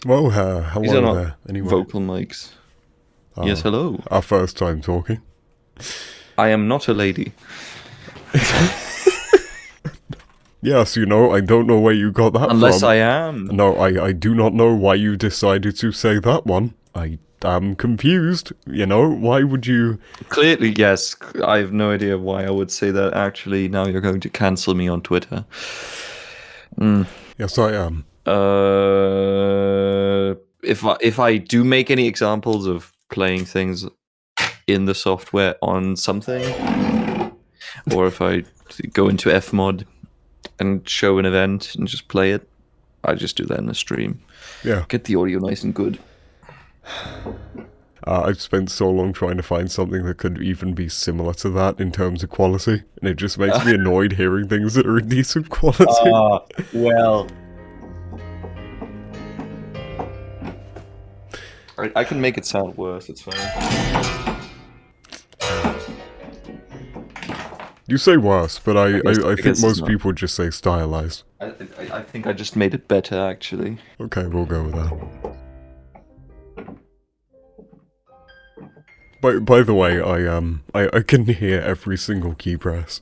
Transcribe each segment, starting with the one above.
Well, These are hello not there, anyway. vocal mics. Yes, hello. Our first time talking. I am not a lady. Yes, you know, I don't know where you got that Unless from. I am. No, I do not know why you decided to say that one. I am confused, you know, why would you... Clearly, yes. I have no idea why I would say that. Actually, now you're going to cancel me on Twitter. Yes, I am. If I do make any examples of playing things in the software on something, or if I go into Fmod and show an event and just play it, I just do that in a stream. Yeah. Get the audio nice and good. I've spent so long trying to find something that could even be similar to that in terms of quality, and it just makes me annoyed hearing things that are in decent quality. Well... I can make it sound worse, it's fine. You say worse, but I I think guess most it's people just say stylized. I think I just made it better, actually. Okay, we'll go with that. By the way, I can hear every single key press.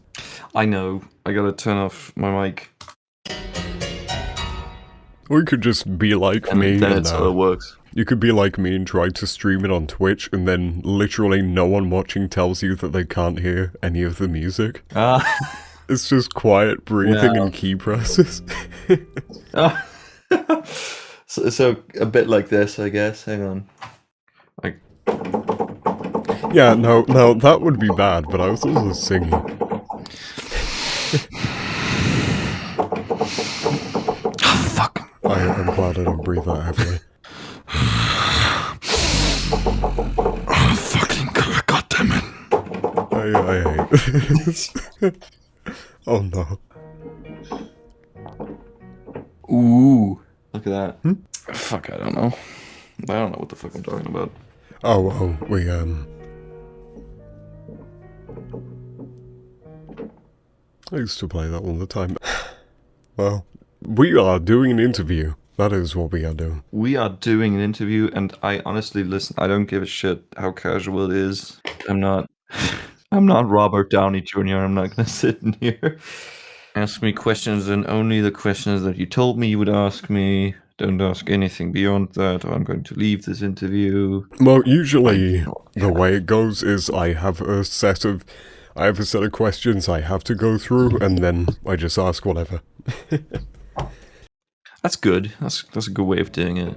I know. I gotta turn off my mic. Or you could just be like And me then and it sort of works. you could be like me and try to stream it on Twitch, and then literally no one watching tells you that they can't hear any of the music. It's just quiet breathing and key presses. So a bit like this, I guess. Hang on. Like... Yeah, no, that would be bad, but I was also singing. Oh, fuck. I'm glad I don't breathe that heavily. Oh, fucking goddammit. I hate this. Oh no. Ooh. Look at that. Fuck, I don't know. I don't know what the fuck I'm talking about. Oh, we, I used to play that all the time. Well, we are doing an interview. That is what we are doing. We are doing an interview, and I honestly, listen, I don't give a shit how casual it is. I'm not Robert Downey Jr. I'm not gonna sit in here. Ask me questions, and only the questions that you told me you would ask me. Don't ask anything beyond that, or I'm going to leave this interview. Well, usually the way it goes is I have a set of questions I have to go through, and then I just ask whatever. That's good. That's a good way of doing it.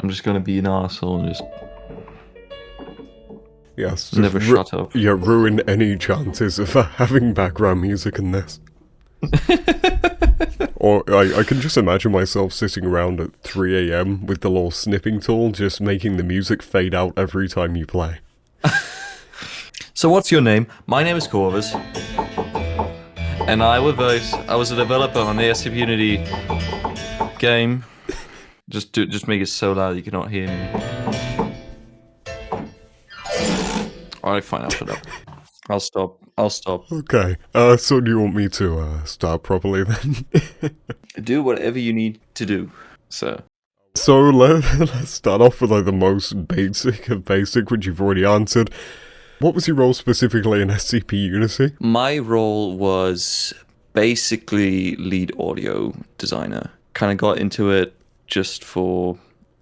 I'm just gonna be an arsehole and just... Yes. Never shut up. Yeah, ruin any chances of having background music in this. Or I can just imagine myself sitting around at 3 AM with the little snipping tool, just making the music fade out every time you play. So what's your name? My name is Corvus. And I was a developer on the SCP Unity game. Just make it so loud you cannot hear me. Alright, fine, I'll shut up. I'll stop. Okay, so do you want me to start properly then? Do whatever you need to do, sir. So let's start off with like the most basic of basic, which you've already answered. What was your role specifically in SCP Unity? My role was basically lead audio designer. Kind of got into it just for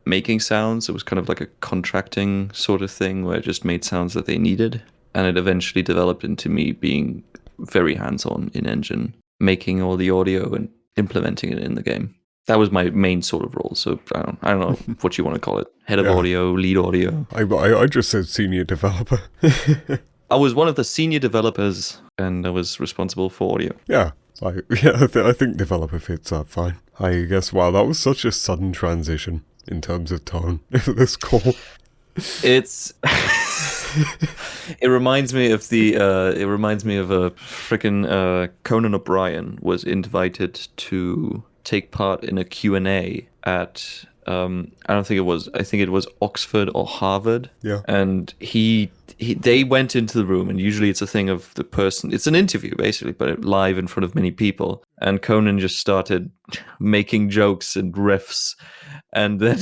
making sounds. It was kind of like a contracting sort of thing where I just made sounds that they needed. And it eventually developed into me being very hands-on in engine, making all the audio and implementing it in the game. That was my main sort of role, so I don't know what you want to call it. Head of audio, lead audio. I just said senior developer. I was one of the senior developers, and I was responsible for audio. Yeah, I think developer fits that fine. I guess, wow, that was such a sudden transition in terms of tone for this call. It's... It reminds me of a frickin' Conan O'Brien was invited to take part in a Q&A at I don't think it was. I think it was Oxford or Harvard. Yeah. And they went into the room, and usually it's a thing of the person. It's an interview basically, but live in front of many people. And Conan just started making jokes and riffs, and then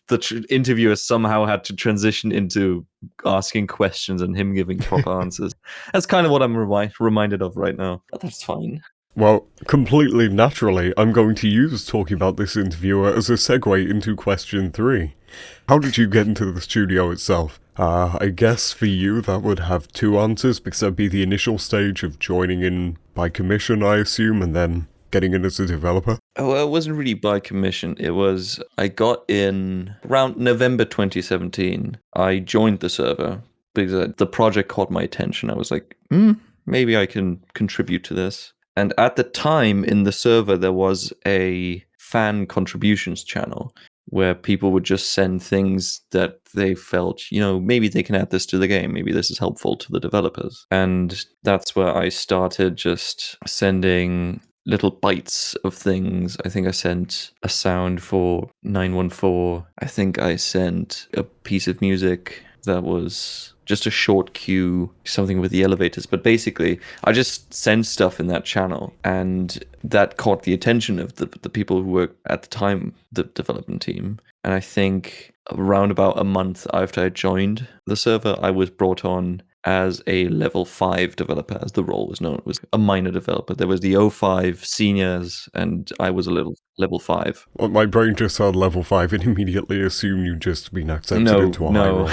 the interviewer somehow had to transition into asking questions and him giving proper answers. That's kind of what I'm reminded of right now. But that's fine. Well, completely naturally, I'm going to use talking about this interviewer as a segue into question 3. How did you get into the studio itself? I guess for you that would have 2 answers, because that'd be the initial stage of joining in by commission, I assume, and then getting in as a developer. Oh, it wasn't really by commission. It was, I got in around November 2017. I joined the server because the project caught my attention. I was like, maybe I can contribute to this. And at the time in the server, there was a fan contributions channel where people would just send things that they felt, maybe they can add this to the game. Maybe this is helpful to the developers. And that's where I started just sending little bites of things. I think I sent a sound for 914. I think I sent a piece of music that was just a short cue, something with the elevators. But basically, I just sent stuff in that channel, and that caught the attention of the people who were at the time the development team. And I think around about a month after I joined the server, I was brought on as a level 5 developer, as the role was known. It was a minor developer. There was the 05 seniors, and I was a level 5. Well, my brain just heard level 5 and immediately assumed you'd just been accepted into a high role.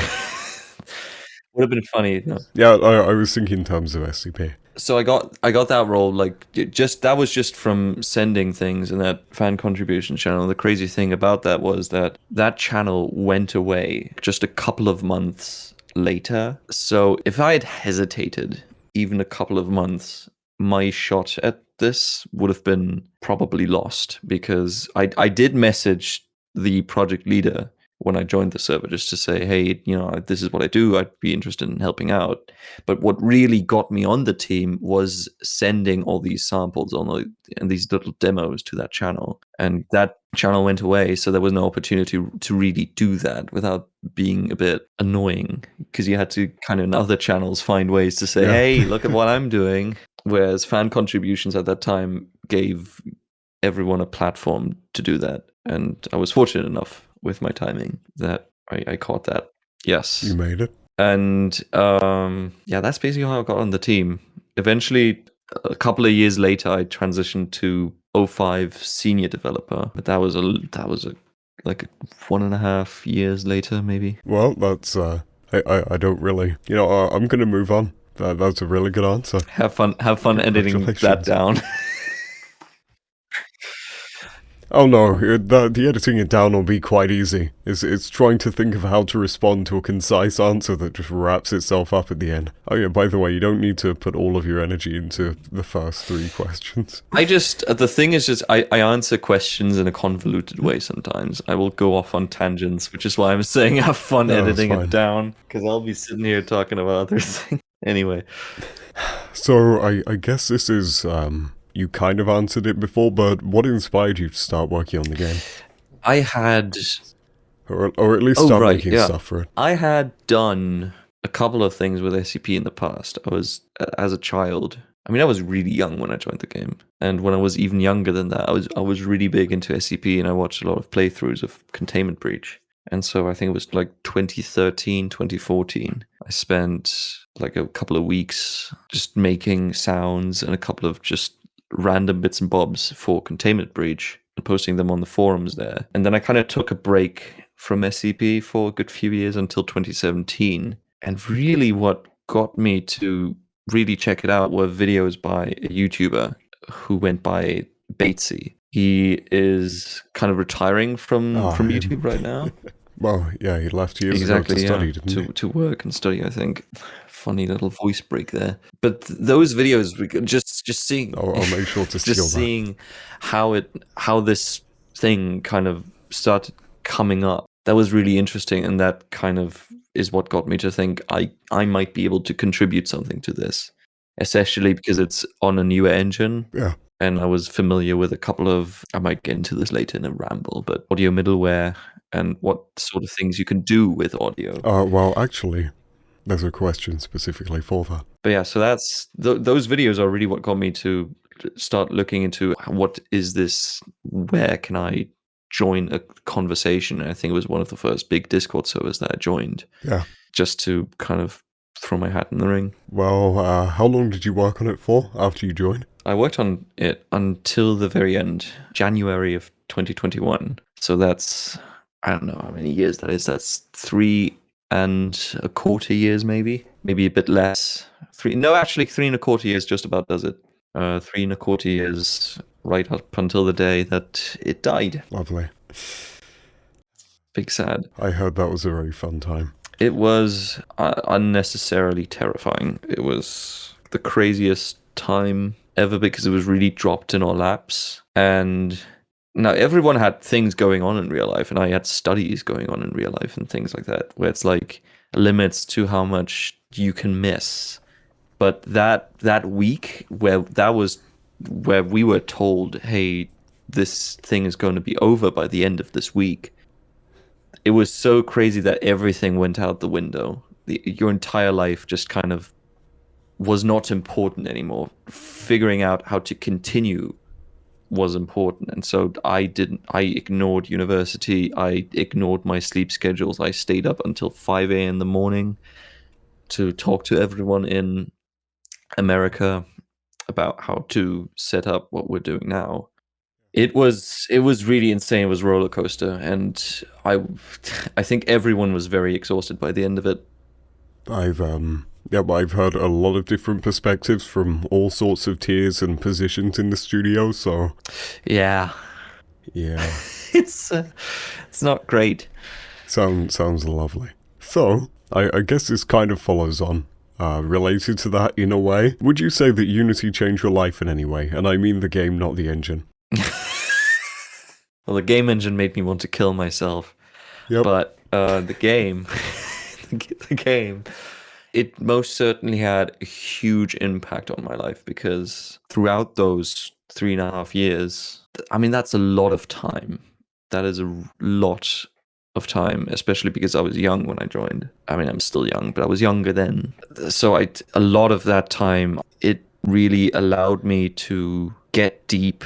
Would have been funny. No. Yeah, I was thinking in terms of SCP. So I got that role, that was just from sending things in that fan contribution channel. The crazy thing about that was that channel went away just a couple of months later. So if I had hesitated even a couple of months, my shot at this would have been probably lost, because I did message the project leader when I joined the server just to say, hey, this is what I do. I'd be interested in helping out. But what really got me on the team was sending all these samples and these little demos to that channel. And that channel went away, so there was no opportunity to really do that without being a bit annoying, because you had to kind of in other channels find ways to say, hey, look at what I'm doing. Whereas fan contributions at that time gave everyone a platform to do that. And I was fortunate enough with my timing that I caught that. Yes. You made it. And that's basically how I got on the team. Eventually, a couple of years later, I transitioned to 05 senior developer. But that was like 1.5 years later, maybe. Well, that's I don't really, I'm gonna move on. That's a really good answer. Have fun editing that down. Oh no, the editing it down will be quite easy. It's trying to think of how to respond to a concise answer that just wraps itself up at the end. Oh yeah, by the way, you don't need to put all of your energy into the first 3 questions. The thing is just, I answer questions in a convoluted way sometimes. I will go off on tangents, which is why I'm saying have fun editing it down, because I'll be sitting here talking about other things. Anyway. So, I guess this is, you kind of answered it before, but what inspired you to start working on the game? I had... Or at least start making stuff for it. I had done a couple of things with SCP in the past. I was, as a child... I was really young when I joined the game. And when I was even younger than that, I was really big into SCP, and I watched a lot of playthroughs of Containment Breach. And so I think it was like 2013, 2014. I spent like a couple of weeks just making sounds and a couple of just random bits and bobs for Containment Breach and posting them on the forums there. And then I kind of took a break from SCP for a good few years until 2017. And really what got me to really check it out were videos by a YouTuber who went by Batesy. He is kind of retiring from YouTube right now. Well, yeah, he left years ago to study, didn't he? To work and study, I think. Funny little voice break there. But those videos, just seeing... I'll make sure to steal just seeing how this thing kind of started coming up. That was really interesting, and that kind of is what got me to think I might be able to contribute something to this. Especially because it's on a newer engine. Yeah. and I was familiar with a couple of, I might get into this later in a ramble, but audio middleware and what sort of things you can do with audio. Well, actually, there's a question specifically for that. But yeah, so that's those videos are really what got me to start looking into what is this, where can I join a conversation. And I think it was one of the first big Discord servers that I joined. Yeah. Just to kind of throw my hat in the ring. Well, how long did you work on it for after you joined? I worked on it until the very end, January of 2021. So that's, I don't know how many years that is. That's 3.25 years, maybe a bit less. 3.25 years just about does it. 3.25 years right up until the day that it died. Lovely. Big sad. I heard that was a very fun time. It was unnecessarily terrifying. It was the craziest time ever because it was really dropped in our laps. And now everyone had things going on in real life, and I had studies going on in real life and things like that, where it's like limits to how much you can miss. But that week where we were told, hey, this thing is going to be over by the end of this week, it was so crazy that everything went out the window. Your entire life just kind of was not important anymore. Figuring out how to continue was important. And so I ignored university. I ignored my sleep schedules. I stayed up until 5 a.m. in the morning to talk to everyone in America about how to set up what we're doing now. It was really insane. It was a roller coaster, and I think everyone was very exhausted by the end of it. I've heard a lot of different perspectives from all sorts of tiers and positions in the studio, so yeah. It's not great. Sounds lovely. So I guess this kind of follows on. Related to that in a way. Would you say that Unity changed your life in any way? And I mean the game, not the engine. Well, the game engine made me want to kill myself. Yep. But the game, the game, it most certainly had a huge impact on my life, because throughout those 3.5 years, I mean, that's a lot of time. That is a lot of time, especially because I was young when I joined. I mean, I'm still young, but I was younger then. So a lot of that time, it really allowed me to get deep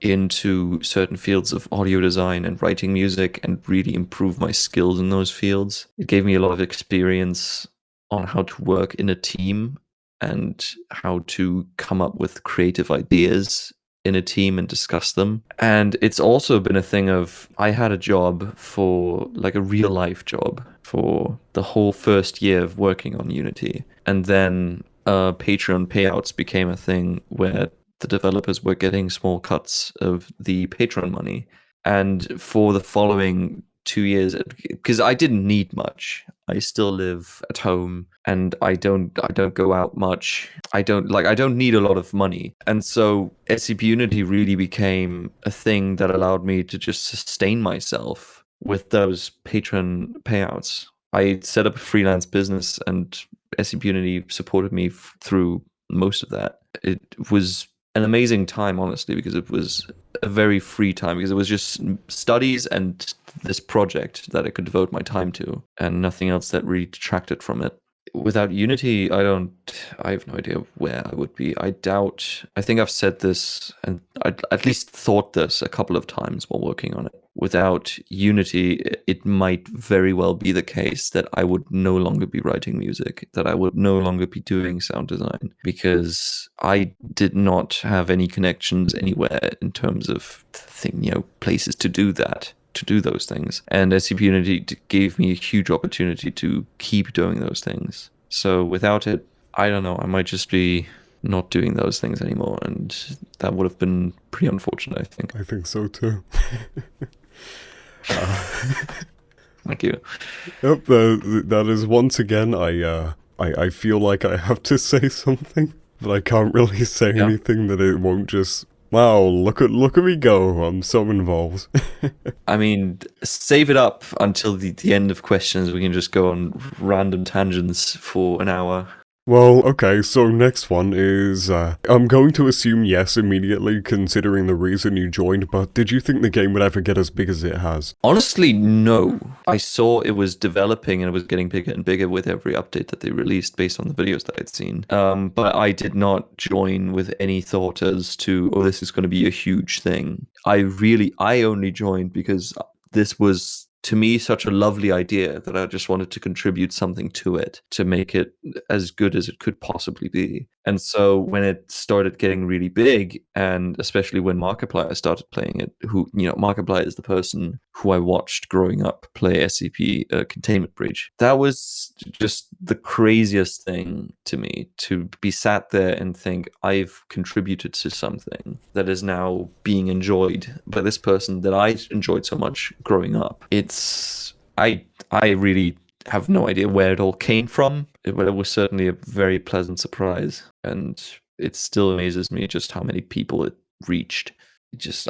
into certain fields of audio design and writing music and really improve my skills in those fields. It gave me a lot of experience on how to work in a team and how to come up with creative ideas in a team and discuss them. And it's also been a thing of, I had a job for, like, a real life job for the whole first year of working on Unity. And then Patreon payouts became a thing where the developers were getting small cuts of the Patreon money. And for the following 2 years, because I didn't need much. I still live at home and I don't go out much. I don't need a lot of money. And so SCP Unity really became a thing that allowed me to just sustain myself with those Patreon payouts. I set up a freelance business and SCP Unity supported me through most of that. It was an amazing time, honestly, because it was a very free time, because it was just studies and this project that I could devote my time to, and nothing else that really detracted from it. Without Unity, I have no idea where I would be. I think I've said this, and I at least thought this a couple of times while working on it. Without Unity, it might very well be the case that I would no longer be writing music, that I would no longer be doing sound design, because I did not have any connections anywhere in terms of places to do that, to do those things. And SCP Unity gave me a huge opportunity to keep doing those things. So without it, I don't know, I might just be not doing those things anymore, and that would have been pretty unfortunate, I think. I think so too. Thank you. Yep, that is once again, I feel like I have to say something, but I can't really say anything that it won't just, wow, look at me go, I'm so involved. I mean, save it up until the end of questions. We can just go on random tangents for an hour. Well, okay, so next one is, I'm going to assume yes immediately, considering the reason you joined, but did you think the game would ever get as big as it has? Honestly, no. I saw it was developing and it was getting bigger and bigger with every update that they released based on the videos that I'd seen. But I did not join with any thought as to, oh, this is going to be a huge thing. I only joined because this was, to me, such a lovely idea that I just wanted to contribute something to it to make it as good as it could possibly be. And so when it started getting really big, and especially when Markiplier started playing it, Markiplier is the person who I watched growing up play SCP Containment Breach. That was just the craziest thing to me, to be sat there and think, I've contributed to something that is now being enjoyed by this person that I enjoyed so much growing up. I really have no idea where it all came from, but it was certainly a very pleasant surprise, and it still amazes me just how many people it reached.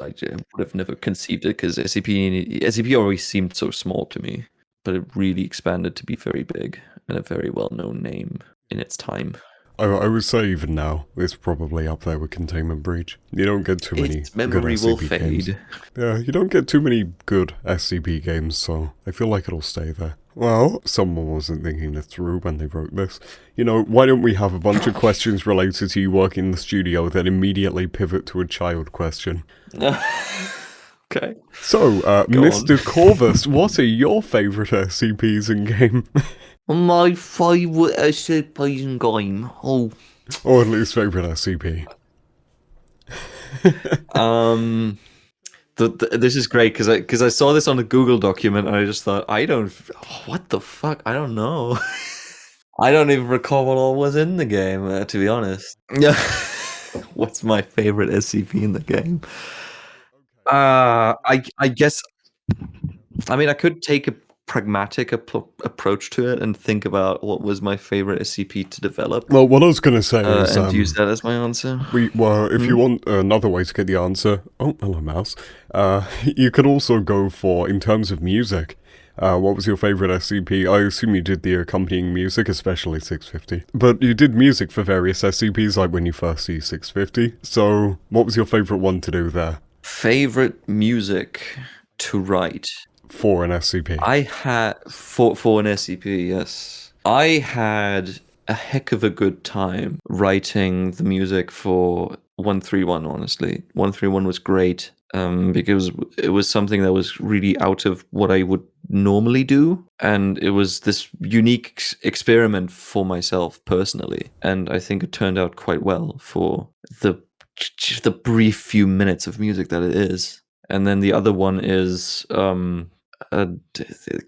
I would have never conceived it, because SCP always seemed so small to me, but it really expanded to be very big and a very well-known name in its time. I would say even now, it's probably up there with Containment Breach. You don't get too many Its good memory will SCP games. fade. Yeah, you don't get too many good SCP games, so I feel like it'll stay there. Well, someone wasn't thinking it through when they wrote this. Why don't we have a bunch of questions related to you working in the studio, then immediately pivot to a child question? Okay. So, Mr. Corvus, what are your favourite SCPs in game? My favourite SCPs in game. Oh. Or at least favourite SCP. This is great because I saw this on a Google document and I just thought, what the fuck? I don't know. I don't even recall what all was in the game, to be honest. Yeah. What's my favorite SCP in the game? I guess. I mean, I could take a pragmatic approach to it and think about what was my favorite SCP to develop. Well, what I was going to say is... and use that as my answer. If you want another way to get the answer... Oh, hello, mouse. You could also go for, in terms of music, what was your favourite SCP? I assume you did the accompanying music, especially 650. But you did music for various SCPs, like when you first see 650. So, what was your favourite one to do there? Favorite music to write? For an SCP. I had... For an SCP, yes. I had a heck of a good time writing the music for 131, honestly. 131 was great, because it was something that was really out of what I would normally do, and it was this unique experiment for myself personally, and I think it turned out quite well for the brief few minutes of music that it is. And then the other one is a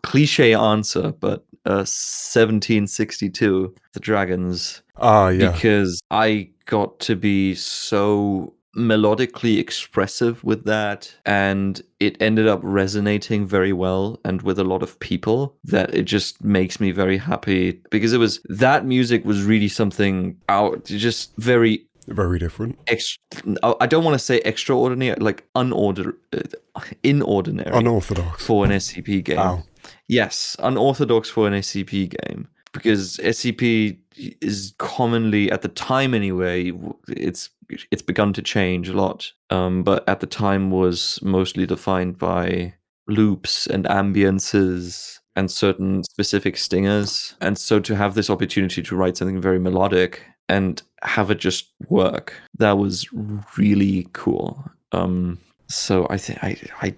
cliche answer, but 1762, the Dragons. Ah, yeah. Because I got to be so melodically expressive with that, and it ended up resonating very well and with a lot of people, that it just makes me very happy, because that music was really something just very different. I don't want to say extraordinary, like inordinary. Unorthodox. For an SCP game. Ow. Yes, unorthodox for an SCP game. Because SCP is commonly, at the time anyway, it's begun to change a lot. But at the time was mostly defined by loops and ambiences and certain specific stingers. And so to have this opportunity to write something very melodic and have it just work, that was really cool. So I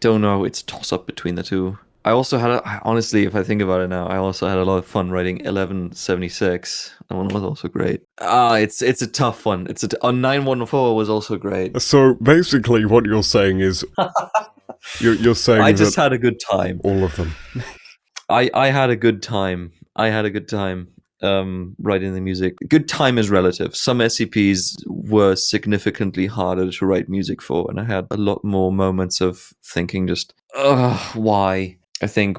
don't know, it's a toss-up between the two. I also had, honestly, if I think about it now, I also had a lot of fun writing 1176. That one was also great. It's a tough one. 914 was also great. So basically what you're saying is... you're saying I just had a good time. All of them. I had a good time. Writing the music. Good time is relative. Some SCPs were significantly harder to write music for, and I had a lot more moments of thinking just, why? I think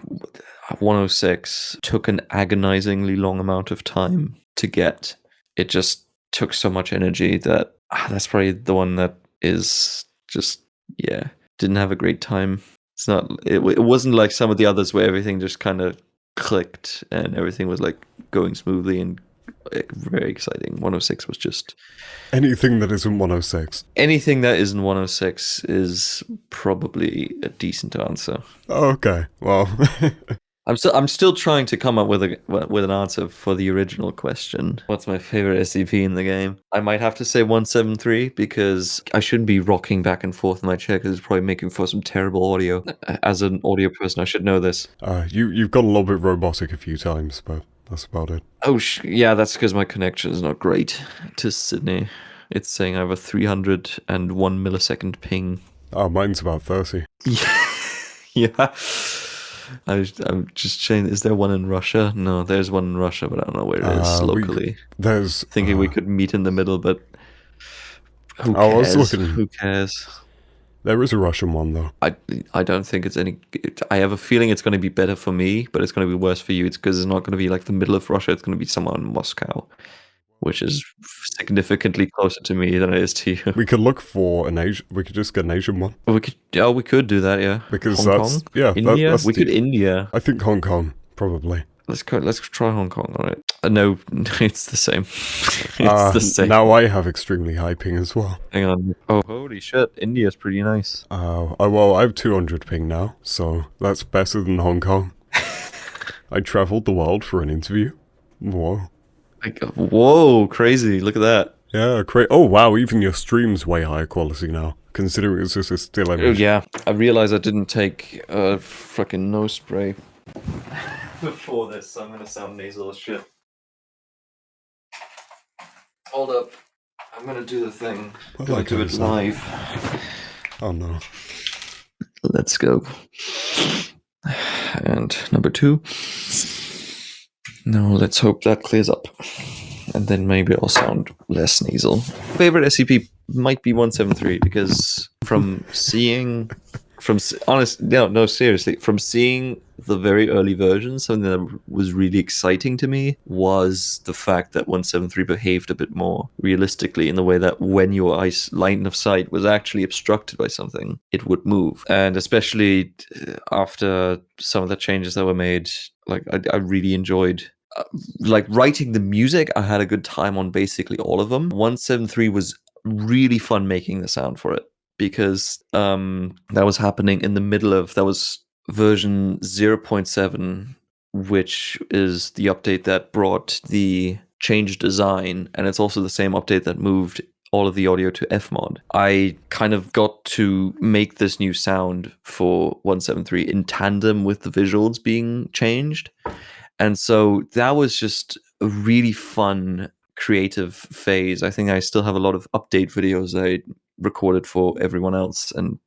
106 took an agonizingly long amount of time to get. It just took so much energy that that's probably the one that is just, didn't have a great time. It wasn't like some of the others where everything just kind of clicked and everything was like going smoothly and very exciting. 106 was just... Anything that isn't 106. Anything that isn't 106 is probably a decent answer. Okay, well... I'm still trying to come up with an answer for the original question. What's my favorite SCP in the game? I might have to say 173 because I shouldn't be rocking back and forth in my chair because it's probably making for some terrible audio. As an audio person, I should know this. You've got a little bit robotic a few times, but that's about it. Oh, yeah, that's because my connection is not great to Sydney. It's saying I have a 301 millisecond ping. Oh, mine's about 30. Yeah. I'm just saying, is there one in Russia? No, there's one in Russia, but I don't know where it is locally. There's thinking we could meet in the middle, but who cares? I was looking. Who cares? There is a Russian one though. I don't think it's any. I have a feeling it's going to be better for me, but it's going to be worse for you. It's because it's not going to be like the middle of Russia. It's going to be somewhere in Moscow, which is significantly closer to me than it is to you. We could look for an Asian. We could just get an Asian one. We could do that, yeah. Because Hong that's Kong? yeah. India. That's we could India. I think Hong Kong probably. Let's try Hong Kong. All right. No, it's the same. It's the same. Now I have extremely high ping as well. Hang on. Oh, holy shit! India's pretty nice. Well, I have 200 ping now, so that's better than Hong Kong. I traveled the world for an interview. Whoa. Whoa, crazy. Look at that. Yeah, great. Oh, wow, even your stream's way higher quality now, considering it's just a still image. Oh, yeah. I realized I didn't take a fucking nose spray before this, so I'm gonna sound nasal as shit. Hold up. I'm gonna do the thing. I'm gonna do it live. Oh, no. Let's go. And number 2. No, let's hope that clears up. And then maybe I'll sound less nasal. Favorite SCP might be 173 because seriously, from seeing the very early versions, something that was really exciting to me was the fact that 173 behaved a bit more realistically in the way that when your line of sight was actually obstructed by something, it would move. And especially after some of the changes that were made, like I really enjoyed like writing the music. I had a good time on basically all of them. 173 was really fun making the sound for it because that was happening in the middle of, that was version 0.7, which is the update that brought the changed design, and it's also the same update that moved all of the audio to Fmod. I kind of got to make this new sound for 173 in tandem with the visuals being changed. And so that was just a really fun creative phase. I think I still have a lot of update videos I recorded for everyone else and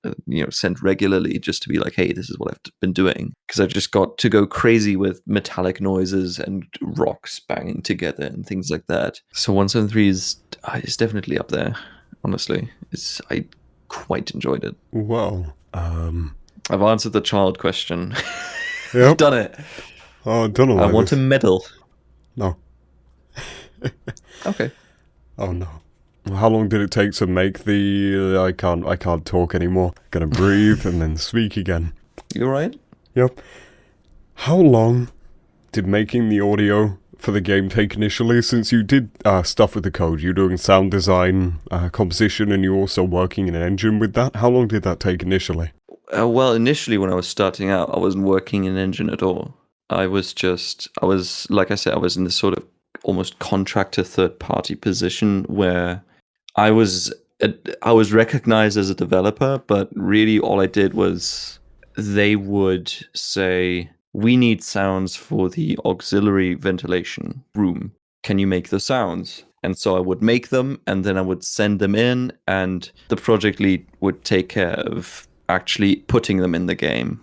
sent regularly just to be like, hey, this is what I've been doing, because I just got to go crazy with metallic noises and rocks banging together and things like that. So 173 is definitely up there. Honestly, I quite enjoyed it. Well, I've answered the child question. Yep. Done it. Oh, I don't know. I want a medal. No. Okay. Oh no. How long did it take to make the? I can't talk anymore. Gonna breathe and then speak again. You alright? Yep. How long did making the audio for the game take initially? Since you did stuff with the code, you're doing sound design, composition, and you're also working in an engine with that. How long did that take initially? Well, initially when I was starting out, I wasn't working in an engine at all. I was like I said, I was in this sort of almost contractor third-party position where I was recognized as a developer, but really all I did was they would say, we need sounds for the auxiliary ventilation room. Can you make the sounds? And so I would make them, and then I would send them in, and the project lead would take care of actually putting them in the game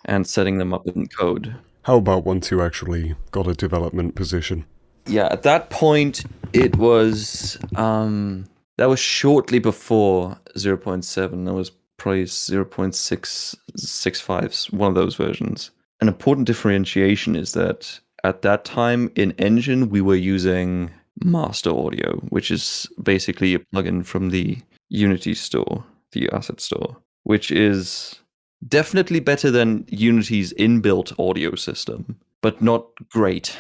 and setting them up in code. How about once you actually got a development position? Yeah, at that point, it was, that was shortly before 0.7. That was probably 0.665, one of those versions. An important differentiation is that at that time in Engine, we were using Master Audio, which is basically a plugin from the Unity store, the asset store, which is definitely better than Unity's inbuilt audio system, but not great.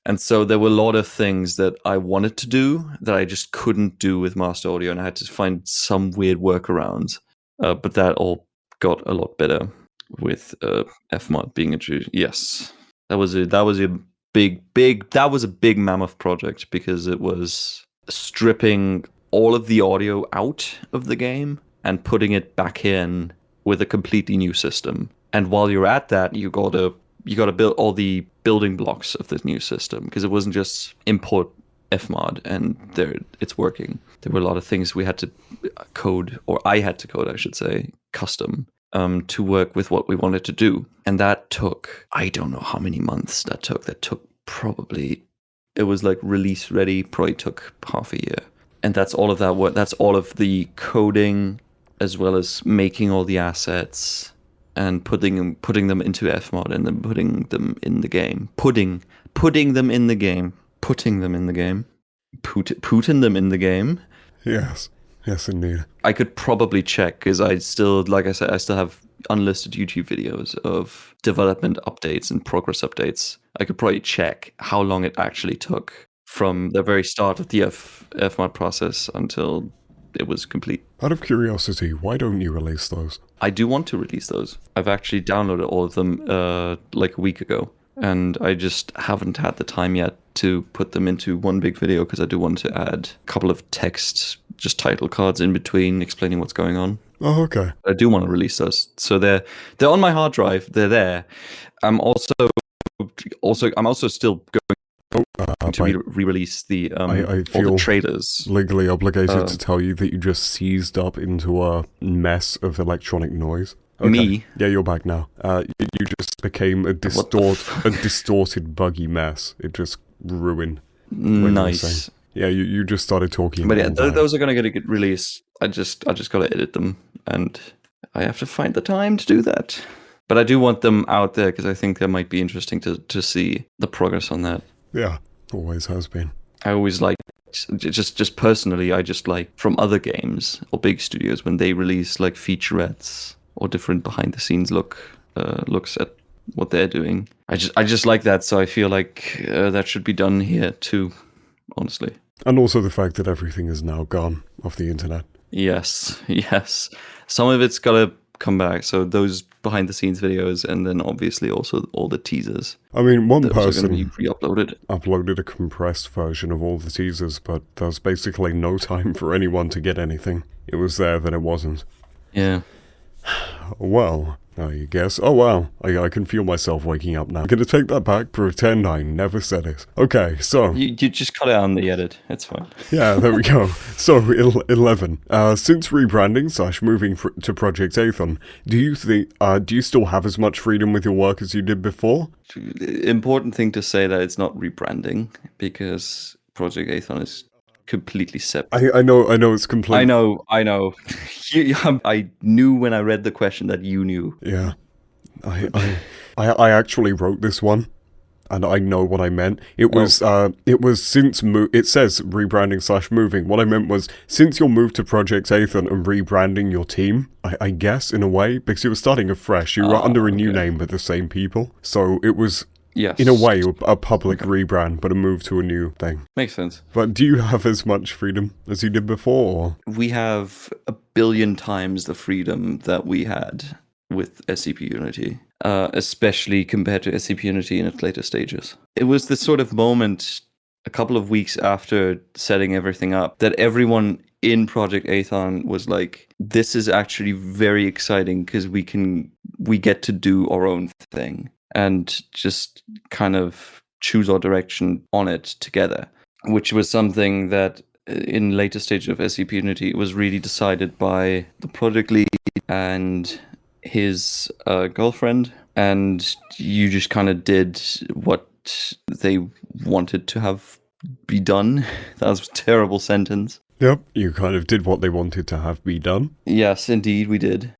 And so there were a lot of things that I wanted to do that I just couldn't do with Master Audio, and I had to find some weird workarounds. But that all got a lot better with FMOD being introduced. Yes, that was a big mammoth project, because it was stripping all of the audio out of the game and putting it back in with a completely new system. And while you're at that, you gotta build all the building blocks of this new system, because it wasn't just import fmod and it's working. There were a lot of things we had to code, or I had to code, I should say, custom, to work with what we wanted to do. And that took, I don't know how many months that took. That took probably, it was like release ready, probably took half a year. And that's all of that work. That's all of the coding, as well as making all the assets and putting them into fmod and then putting them in the game. Putting them in the game. Putting them in the game. Putin them in the game. Yes. Yes, indeed. I could probably check, because I still, like I said, I still have unlisted YouTube videos of development updates and progress updates. I could probably check how long it actually took from the very start of the fmod process until it was complete. Out of curiosity, why don't you release those? I do want to release those. I've actually downloaded all of them like a week ago, and I just haven't had the time yet to put them into one big video, because I do want to add a couple of text, just title cards in between explaining what's going on. Oh, okay. I do want to release those, so they're on my hard drive. They're there. I'm also still going to re-release the I feel all the trailers. Legally obligated to tell you that you just seized up into a mess of electronic noise. Okay. Me? Yeah, you're back now. You just became a distorted, buggy mess. It just ruined. Nice. Yeah, you just started talking. But yeah, those are going to get released. I just got to edit them, and I have to find the time to do that. But I do want them out there, because I think that might be interesting to see the progress on that. Yeah, always has been. I always like, just personally, I just like from other games or big studios when they release like featurettes or different behind the scenes looks at what they're doing. I just like that, so I feel like that should be done here too, honestly. And also the fact that everything is now gone off the internet. Yes. Some of it's gotta come back. So those behind the scenes videos, and then obviously also all the teasers. I mean, one person uploaded a compressed version of all the teasers, but there's basically no time for anyone to get anything. It was there, then it wasn't. Yeah. Well, I guess. Oh wow, I can feel myself waking up now. I'm gonna take that back, pretend I never said it. Okay, so... You just cut it on the edit, it's fine. Yeah, there we go. So, 11. Since rebranding / moving to Project Aethon, do you still have as much freedom with your work as you did before? Important thing to say that it's not rebranding, because Project Aethon is completely separate. I know it's completely... I know. I knew when I read the question that you knew. Yeah. I actually wrote this one, and I know what I meant. It was since it says rebranding / moving. What I meant was, since your move to Project Aethon and rebranding your team, I guess, in a way, because you were starting afresh. You were under a new name with the same people. So it was... Yes. In a way, a public rebrand, but a move to a new thing. Makes sense. But do you have as much freedom as you did before? Or? We have 1 billion times the freedom that we had with SCP Unity, especially compared to SCP Unity in its later stages. It was this sort of moment, a couple of weeks after setting everything up, that everyone in Project Aethon was like, this is actually very exciting, because we get to do our own thing and just kind of choose our direction on it together, which was something that in later stages of SCP Unity was really decided by the project lead and his girlfriend, and you just kind of did what they wanted to have be done. That was a terrible sentence. Yep, you kind of did what they wanted to have be done. Yes, indeed, we did.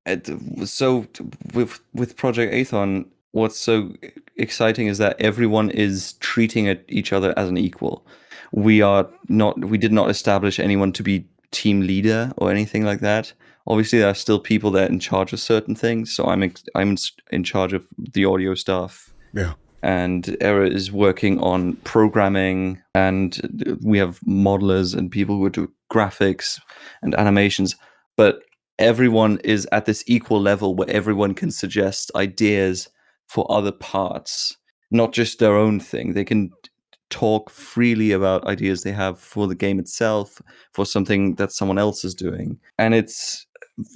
So with Project Aethon, what's so exciting is that everyone is treating each other as an equal. We did not establish anyone to be team leader or anything like that. Obviously, there are still people that are in charge of certain things. So I'm in charge of the audio stuff. Yeah. and Aerie is working on programming, and we have modelers and people who do graphics and animations, but everyone is at this equal level where everyone can suggest ideas for other parts, not just their own thing. They can talk freely about ideas they have for the game itself, for something that someone else is doing. And it's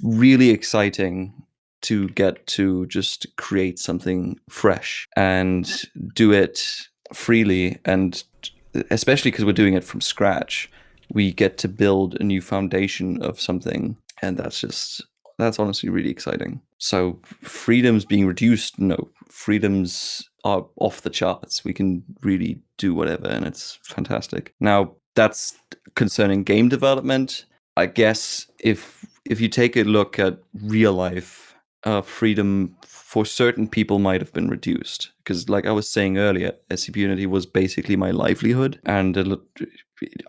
really exciting to get to just create something fresh and do it freely. And especially because we're doing it from scratch, we get to build a new foundation of something. And that's honestly really exciting. So freedoms being reduced, no. Freedoms are off the charts. We can really do whatever, and it's fantastic. Now, that's concerning game development. I guess if you take a look at real life, freedom for certain people might have been reduced. Because like I was saying earlier, SCP Unity was basically my livelihood, and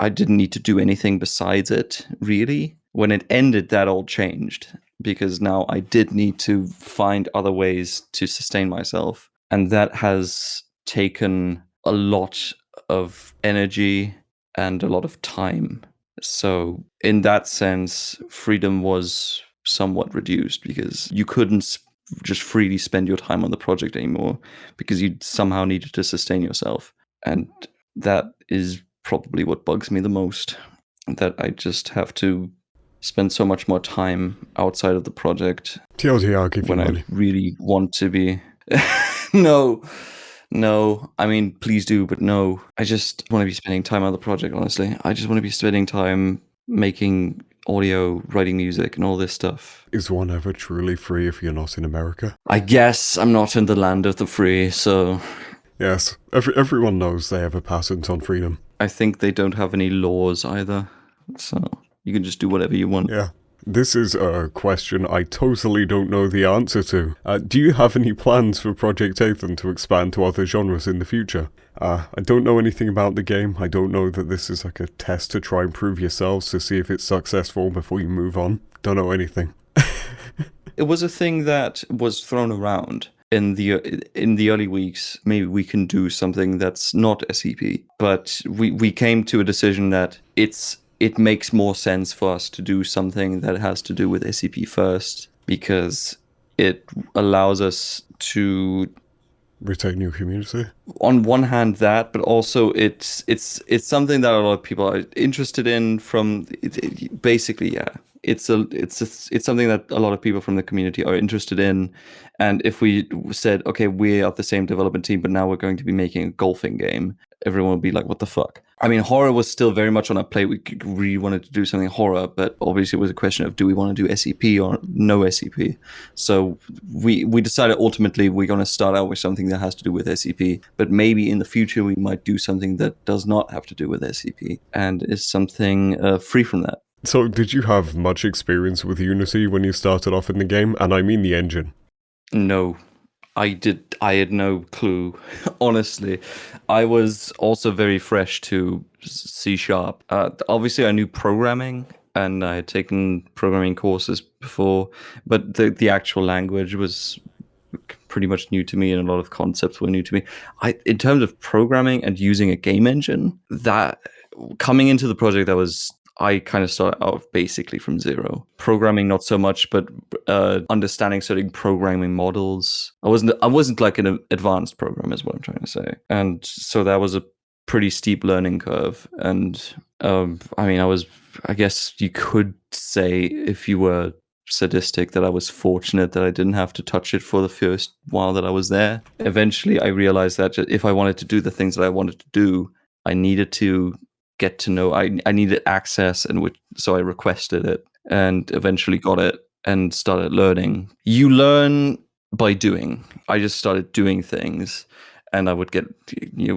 I didn't need to do anything besides it, really. When it ended, that all changed, because now I did need to find other ways to sustain myself. And that has taken a lot of energy and a lot of time. So in that sense, freedom was somewhat reduced, because you couldn't just freely spend your time on the project anymore, because you somehow needed to sustain yourself. And that is probably what bugs me the most, that I just have to spend so much more time outside of the project TLDR, give you when money. I really want to be. No, I mean, please do, but no. I just want to be spending time on the project, honestly. I just want to be spending time making audio, writing music, and all this stuff. Is one ever truly free if you're not in America? I guess I'm not in the land of the free, so Yes, everyone knows they have a patent on freedom. I think they don't have any laws either, so you can just do whatever you want. Yeah. This is a question I totally don't know the answer to. Do you have any plans for Project Aethon to expand to other genres in the future? I don't know anything about the game. I don't know that this is like a test to try and prove yourselves to see if it's successful before you move on. Don't know anything. It was a thing that was thrown around in the early weeks. Maybe we can do something that's not SCP, but we came to a decision that it makes more sense for us to do something that has to do with SCP first, because it allows us to retain your community. On one hand, that, but also it's something that a lot of people are interested in. Basically, yeah, it's something that a lot of people from the community are interested in. And if we said, okay, we are the same development team, but now we're going to be making a golfing game, everyone would be like, what the fuck? I mean, horror was still very much on our plate. We really wanted to do something horror, but obviously it was a question of, do we want to do SCP or no SCP? So we decided ultimately we're going to start out with something that has to do with SCP, but maybe in the future we might do something that does not have to do with SCP and is something free from that. So did you have much experience with Unity when you started off in the game? And I mean the engine. No. I had no clue, honestly. I was also very fresh to C#. Obviously, I knew programming, and I had taken programming courses before, but the actual language was pretty much new to me, and a lot of concepts were new to me. In terms of programming and using a game engine, that coming into the project, I kind of started out basically from zero. Programming, not so much, but understanding certain programming models. I wasn't like an advanced programmer, is what I'm trying to say. And so that was a pretty steep learning curve. And I guess you could say, if you were sadistic, that I was fortunate that I didn't have to touch it for the first while that I was there. Eventually, I realized that if I wanted to do the things that I wanted to do, I needed to get to know, I needed access, so I requested it and eventually got it and started learning. You learn by doing. I just started doing things, and I would get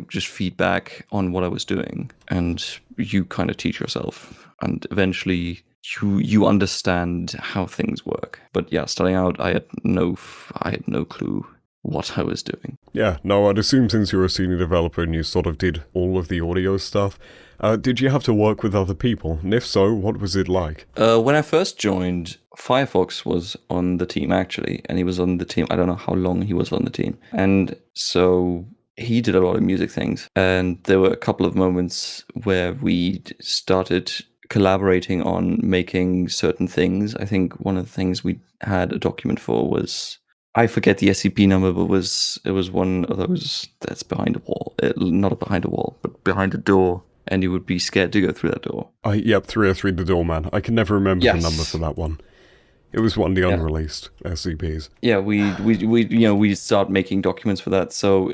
just feedback on what I was doing, and you kind of teach yourself, and eventually you understand how things work. But yeah, starting out, I had no clue what I was doing. Yeah, no, I'd assume since you're a senior developer and you sort of did all of the audio stuff, did you have to work with other people? And if so, what was it like? When I first joined, Firefox was on the team, actually, and he was on the team. I don't know how long he was on the team. And so he did a lot of music things, and there were a couple of moments where we started collaborating on making certain things. I think one of the things we had a document for was, I forget the SCP number, but it was one of those that's behind a wall, not behind a wall, but behind a door, and you would be scared to go through that door. Yep, 303 the Doorman. I can never remember the number for that one. It was one of the unreleased SCPs. Yeah, we start making documents for that. So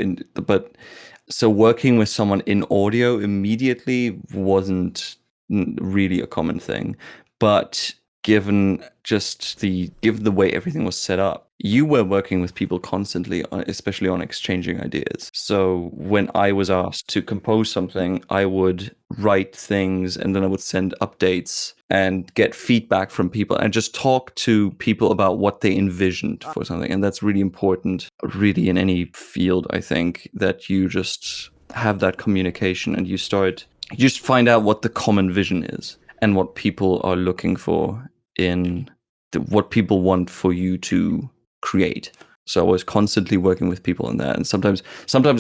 working with someone in audio immediately wasn't really a common thing, but given the way everything was set up, you were working with people constantly, especially on exchanging ideas. So when I was asked to compose something, I would write things and then I would send updates and get feedback from people and just talk to people about what they envisioned for something. And that's really important, really, in any field, I think, that you just have that communication and you just find out what the common vision is and what people are looking for in what people want for you to create. So I was constantly working with people in that, and sometimes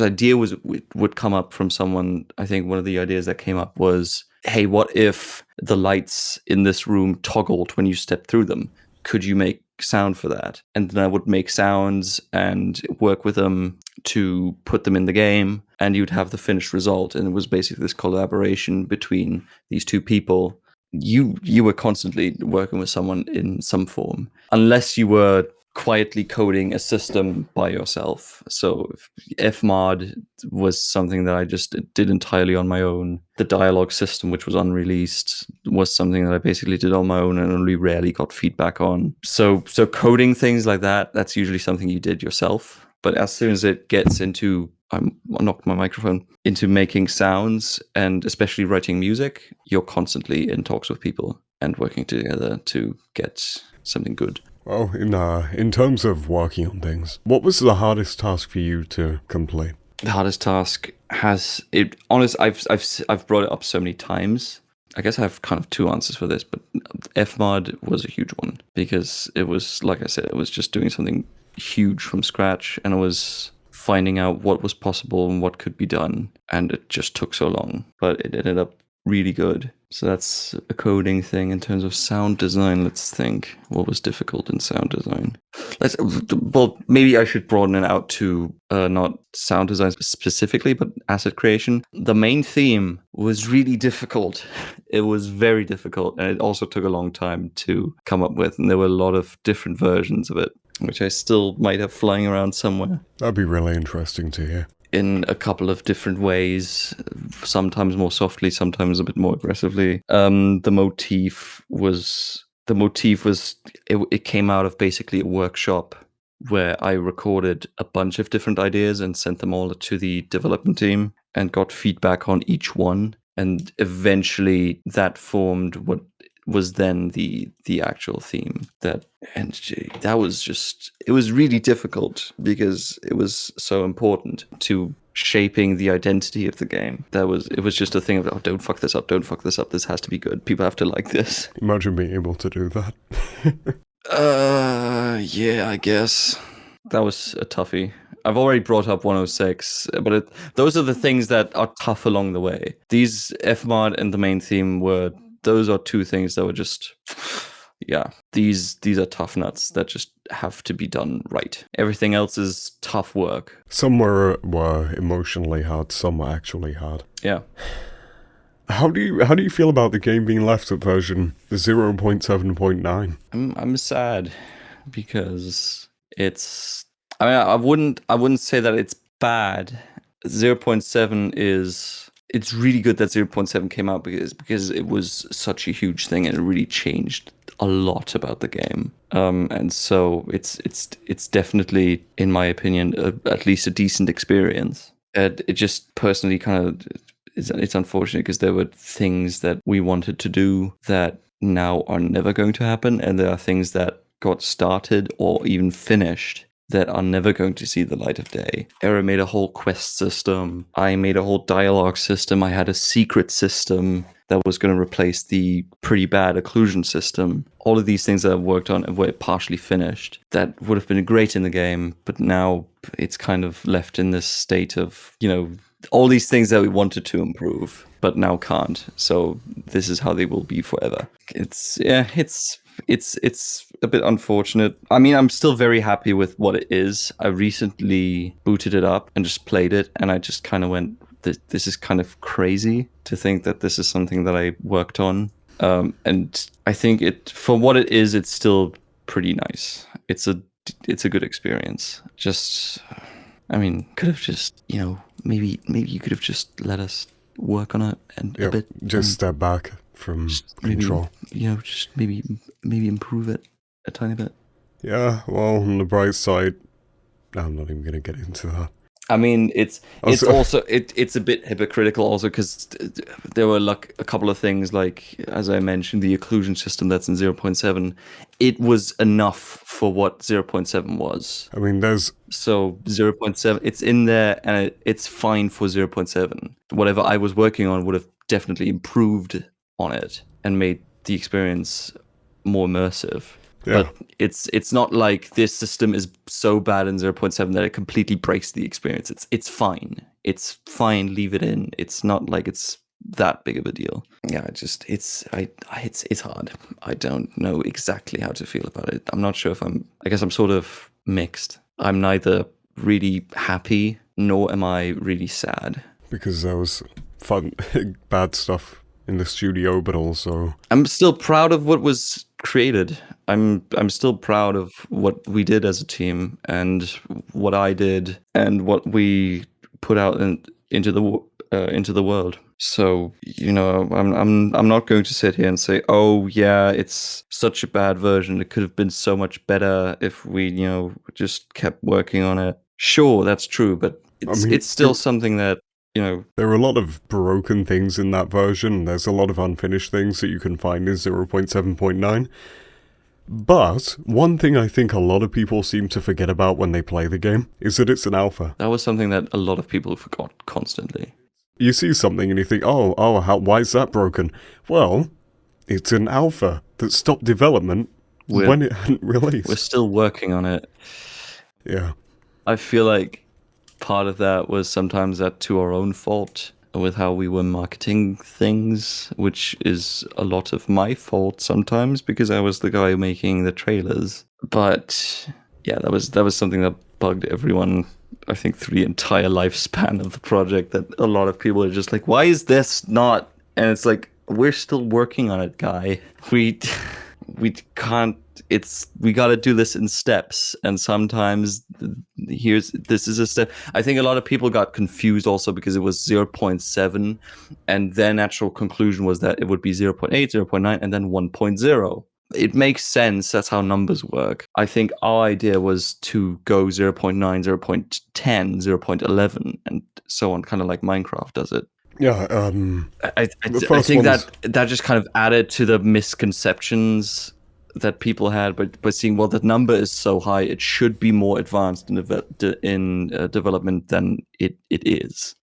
idea would come up from someone. I think one of the ideas that came up was, hey, what if the lights in this room toggled when you step through them? Could you make sound for that? And then I would make sounds and work with them to put them in the game, and you'd have the finished result. And it was basically this collaboration between these two people. You were constantly working with someone in some form, unless you were quietly coding a system by yourself. So fmod was something that I just did entirely on my own. The dialogue system, which was unreleased, was something that I basically did on my own and only rarely got feedback on. So coding things like that, that's usually something you did yourself. But as soon as it gets into, I knocked my microphone, into making sounds and especially writing music, you're constantly in talks with people and working together to get something good. Well, in terms of working on things, what was the hardest task for you to complete? The hardest task I've brought it up so many times. I guess I have kind of two answers for this, but fmod was a huge one because it was, like I said, it was just doing something huge from scratch, and it was finding out what was possible and what could be done, and it just took so long, but it ended up really good. So that's a coding thing. In terms of sound design, let's think what was difficult in sound design. Well, maybe I should broaden it out to not sound design specifically, but asset creation. The main theme was really difficult. It was very difficult, and it also took a long time to come up with, and there were a lot of different versions of it, which I still might have flying around somewhere. That'd be really interesting to hear. In a couple of different ways, sometimes more softly, sometimes a bit more aggressively. The motif was it came out of basically a workshop where I recorded a bunch of different ideas and sent them all to the development team and got feedback on each one, and eventually that formed what was then the actual theme. It was really difficult because it was so important to shaping the identity of the game. It was just a thing of, oh, don't fuck this up, this has to be good, people have to like this. Imagine being able to do that. Yeah, I guess that was a toughie. I've already brought up 106, but those are the things that are tough along the way. These fmod and the main theme those are two things that were just, yeah, these are tough nuts that just have to be done right. Everything else is tough work. Some were emotionally hard, some were actually hard. Yeah. How do you feel about the game being left at version 0.7.9? I'm sad because I wouldn't say that it's bad. 0.7 it's really good that 0.7 came out because it was such a huge thing and it really changed a lot about the game. And so it's definitely, in my opinion, at least a decent experience. It just personally kind of, it's unfortunate because there were things that we wanted to do that now are never going to happen, and there are things that got started or even finished that are never going to see the light of day. Aerie made a whole quest system. I made a whole dialogue system. I had a secret system. that was going to replace the pretty bad occlusion system. All of these things that I've worked on were partially finished. That would have been great in the game, but now it's kind of left in this state of, all these things that we wanted to improve, but now can't. So this is how they will be forever. It's a bit unfortunate. I mean, I'm still very happy with what it is. I recently booted it up and just played it, and I just kind of went, this is kind of crazy to think that this is something that I worked on. And I think for what it is, it's still pretty nice. It's a good experience. Just, I mean, could have just, maybe you could have just let us work on it a bit. Just step back from control. Maybe, just maybe improve it a tiny bit. Yeah, well, on the bright side, I'm not even going to get into that. I mean, it's also a bit hypocritical also because there were like a couple of things, like, as I mentioned, the occlusion system that's in 0.7, it was enough for what 0.7 was. I mean, So 0.7, it's in there and it's fine for 0.7. Whatever I was working on would have definitely improved on it and made the experience more immersive. Yeah. But it's not like this system is so bad in 0.7 that it completely breaks the experience. It's fine. It's fine. Leave it in. It's not like it's that big of a deal. Yeah, it's hard. I don't know exactly how to feel about it. I'm not sure I guess I'm sort of mixed. I'm neither really happy nor am I really sad. Because there was fun, bad stuff in the studio, but also I'm still proud of what was created. I'm still proud of what we did as a team and what I did and what we put out into the world. So I'm not going to sit here and say, oh yeah, it's such a bad version. It could have been so much better if we just kept working on it. Sure, that's true, but it's still something that. There are a lot of broken things in that version. There's a lot of unfinished things that you can find in 0.7.9. But one thing I think a lot of people seem to forget about when they play the game is that it's an alpha. That was something that a lot of people forgot constantly. You see something and you think, why is that broken? Well, it's an alpha that stopped development when it hadn't released. We're still working on it. Yeah. I feel like part of that was sometimes that to our own fault with how we were marketing things, which is a lot of my fault sometimes because I was the guy making the trailers. But yeah, that was something that bugged everyone, I think, through the entire lifespan of the project, that a lot of people are just like, why is this not? And it's like, we're still working on it, guy. We can't. We got to do this in steps, and sometimes this is a step. I think a lot of people got confused also because it was 0.7 and their natural conclusion was that it would be 0.8, 0.9 and then 1.0. It makes sense. That's how numbers work. I think our idea was to go 0.9, 0.10, 0.11 and so on, kind of like Minecraft does it. Yeah, I think that just kind of added to the misconceptions that people had, but seeing, well, the number is so high, it should be more advanced in development than it is.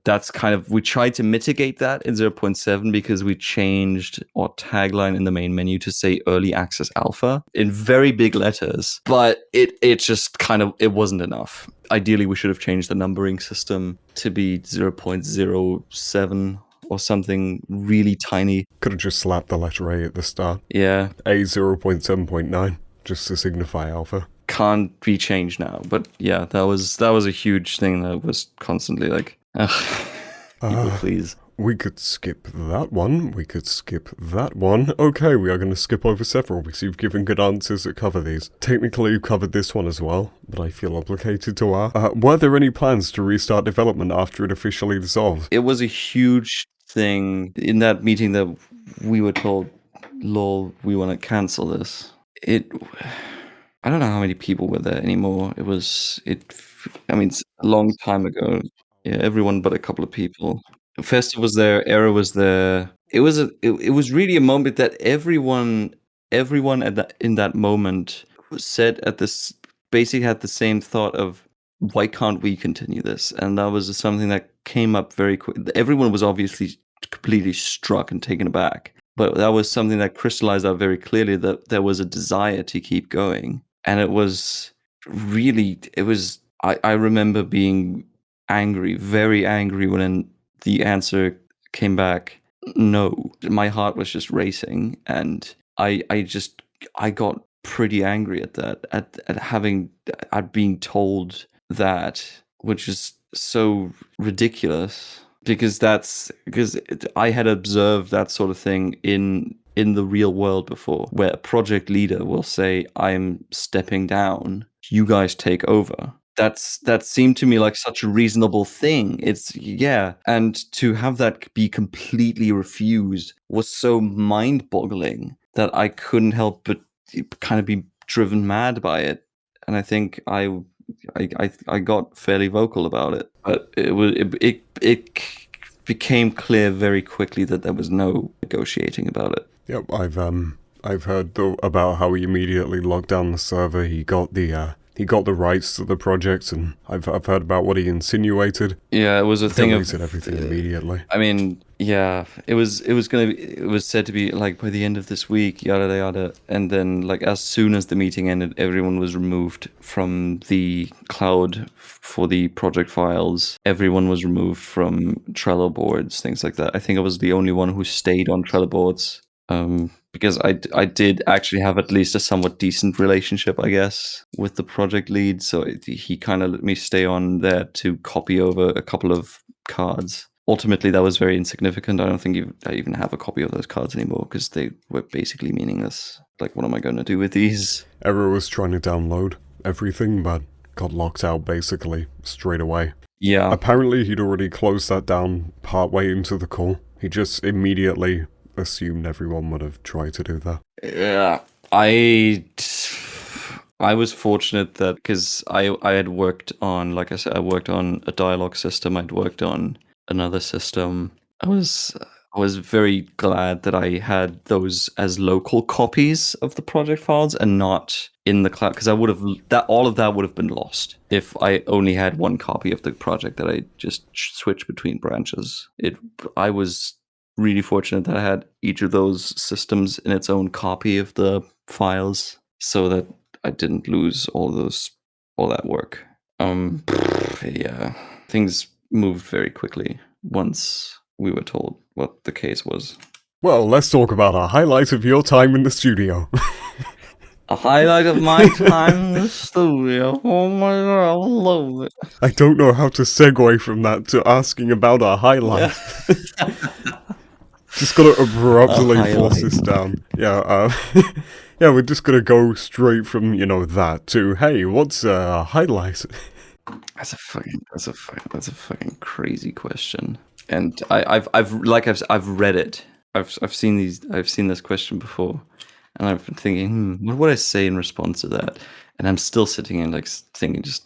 That's kind of, we tried to mitigate that in 0.7 because we changed our tagline in the main menu to say early access alpha in very big letters, but it just kind of, it wasn't enough. Ideally, we should have changed the numbering system to be 0.07 or something really tiny. Could have just slapped the letter A at the start. Yeah. A 0.7.9, just to signify alpha. Can't be changed now, but yeah, that was a huge thing that was constantly like, people, please. We could skip that one. We could skip that one. Okay, we are going to skip over several because you've given good answers that cover these. Technically, you covered this one as well, but I feel obligated to ask. Were there any plans to restart development after it officially dissolved? It was a huge thing in that meeting that we were told, lol, we want to cancel this. I don't know how many people were there anymore. It's a long time ago. Yeah, everyone but a couple of people. Festa was there, Aerie was there. It was really a moment that everyone in that moment said basically had the same thought of, why can't we continue this? And that was something that came up very quick. Everyone was obviously completely struck and taken aback. But that was something that crystallized out very clearly, that there was a desire to keep going. And it was really, I remember being angry, very angry when the answer came back no. My heart was just racing, and I got pretty angry at that, at being told that, which is so ridiculous, because I had observed that sort of thing in the real world before, where a project leader will say, I'm stepping down, you guys take over. That seemed to me like such a reasonable thing. And to have that be completely refused was so mind-boggling that I couldn't help but kind of be driven mad by it. And I think I got fairly vocal about it, but it became clear very quickly that there was no negotiating about it. Yep, I've heard about how he immediately locked down the server. He got the rights to the project, and I've heard about what he insinuated. Yeah, it was a thing of deleted everything immediately. I mean, yeah, it was said to be like by the end of this week, yada yada, and then like as soon as the meeting ended, everyone was removed from the cloud for the project files. Everyone was removed from Trello boards, things like that. I think I was the only one who stayed on Trello boards. Because I did actually have at least a somewhat decent relationship, I guess, with the project lead. So he kind of let me stay on there to copy over a couple of cards. Ultimately, that was very insignificant. I don't think I even have a copy of those cards anymore, because they were basically meaningless. Like, what am I going to do with these? Aerie was trying to download everything, but got locked out basically straight away. Yeah. Apparently, he'd already closed that down partway into the call. He just immediately assumed everyone would have tried to do that. Yeah, I was fortunate that, because I had worked on, like I said, I worked on a dialogue system. I'd worked on another system. I was very glad that I had those as local copies of the project files and not in the cloud, because all of that would have been lost if I only had one copy of the project that I just switched between branches. I was really fortunate that I had each of those systems in its own copy of the files, so that I didn't lose all that work. Yeah, things moved very quickly once we were told what the case was. Well, let's talk about a highlight of your time in the studio. A highlight of my time in the studio. Oh my god, I love it. I don't know how to segue from that to asking about a highlight. Just gotta abruptly force this down. Yeah, yeah, we're just gonna go straight from, that to, hey, what's a highlight? That's a fucking crazy question. And I've read it. I've seen this question before, and I've been thinking, what would I say in response to that? And I'm still sitting and like thinking, just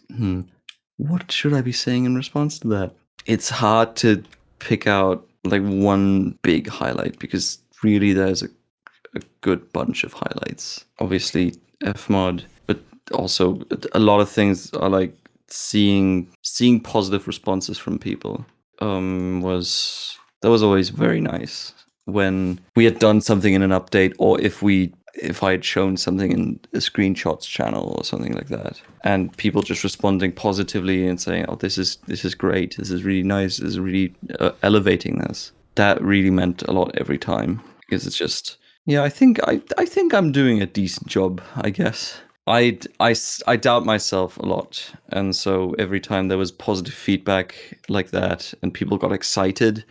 what should I be saying in response to that? It's hard to pick out like one big highlight, because really there's a good bunch of highlights. Obviously FMod, but also a lot of things are like seeing positive responses from people. That was always very nice when we had done something in an update, or if I had shown something in a screenshots channel or something like that, and people just responding positively and saying, "Oh, this is great. This is really nice. This is really elevating this." That really meant a lot every time, because it's just, yeah, I think I'm doing a decent job, I guess. I doubt myself a lot, and so every time there was positive feedback like that and people got excited,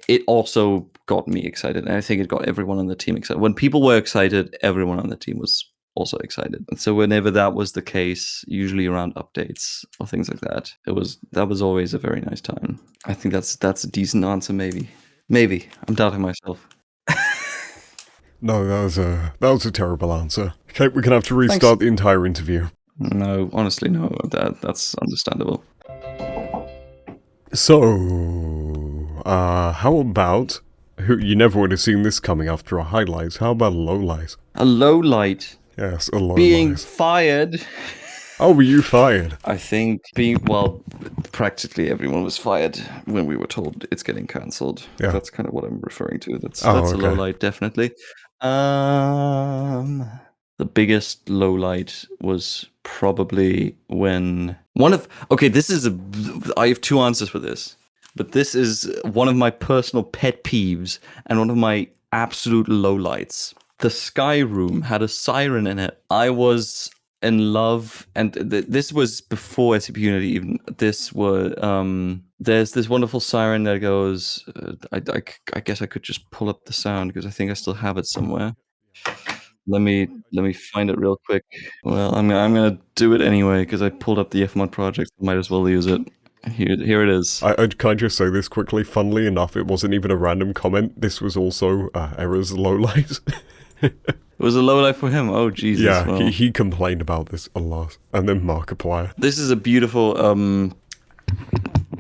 it also got me excited, and I think it got everyone on the team excited. When people were excited, everyone on the team was also excited. And so whenever that was the case, usually around updates or things like that, that was always a very nice time. I think that's a decent answer, maybe. I'm doubting myself. No, that was a terrible answer. Okay, we're gonna have to restart the entire interview. No, honestly, no. That's understandable. So, how about, you never would have seen this coming after a highlight, how about a low light? A low light? Yes, a low Being light. fired? Oh, were you fired? I think practically everyone was fired when we were told it's getting cancelled. Yeah. That's kind of what I'm referring to. That's Oh, a low okay. light, definitely. The biggest low light was probably when I have two answers for this, but this is one of my personal pet peeves and one of my absolute low lights. The Sky Room had a siren in it. I was in love, and this was before SCP Unity even. This was there's this wonderful siren that goes. I guess I could just pull up the sound because I think I still have it somewhere. Let me find it real quick. Well, I'm gonna do it anyway because I pulled up the Fmod project. Might as well use it. Here it is. Can I just say this quickly? Funnily enough, it wasn't even a random comment. This was also Error's lowlight. It was a low light for him. Oh Jesus! Yeah, well. he complained about this a lot. And then Markiplier. This is a beautiful.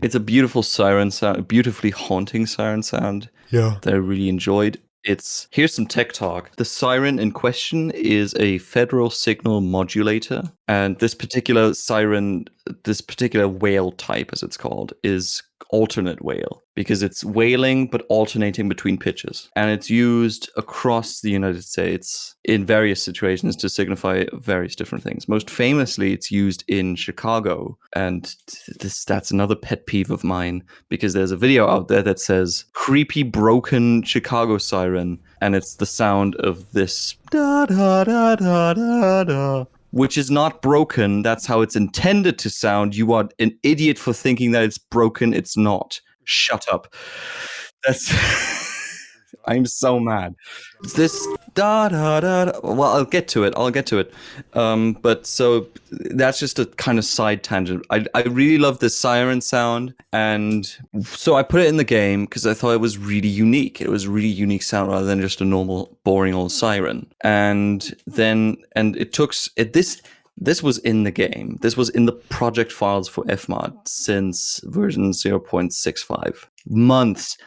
It's a beautiful siren sound, a beautifully haunting siren sound. Yeah. That I really enjoyed. Here's some tech talk. The siren in question is a federal signal modulator, and this particular whale type, as it's called, is alternate whale because it's wailing but alternating between pitches, and it's used across the United States in various situations to signify various different things. Most famously, it's used in Chicago, and that's another pet peeve of mine because there's a video out there that says creepy broken Chicago siren, and it's the sound of this da da da da da da, which is not broken. That's how it's intended to sound. You are an idiot for thinking that it's broken. It's not. Shut up. That's. I'm so mad. This da da da. Well, I'll get to it. But so that's just a kind of side tangent. I really love the siren sound, and so I put it in the game because I thought it was really unique. It was a really unique sound rather than just a normal, boring old siren. And it took this. This was in the game. This was in the project files for Fmod since version 0.65. Months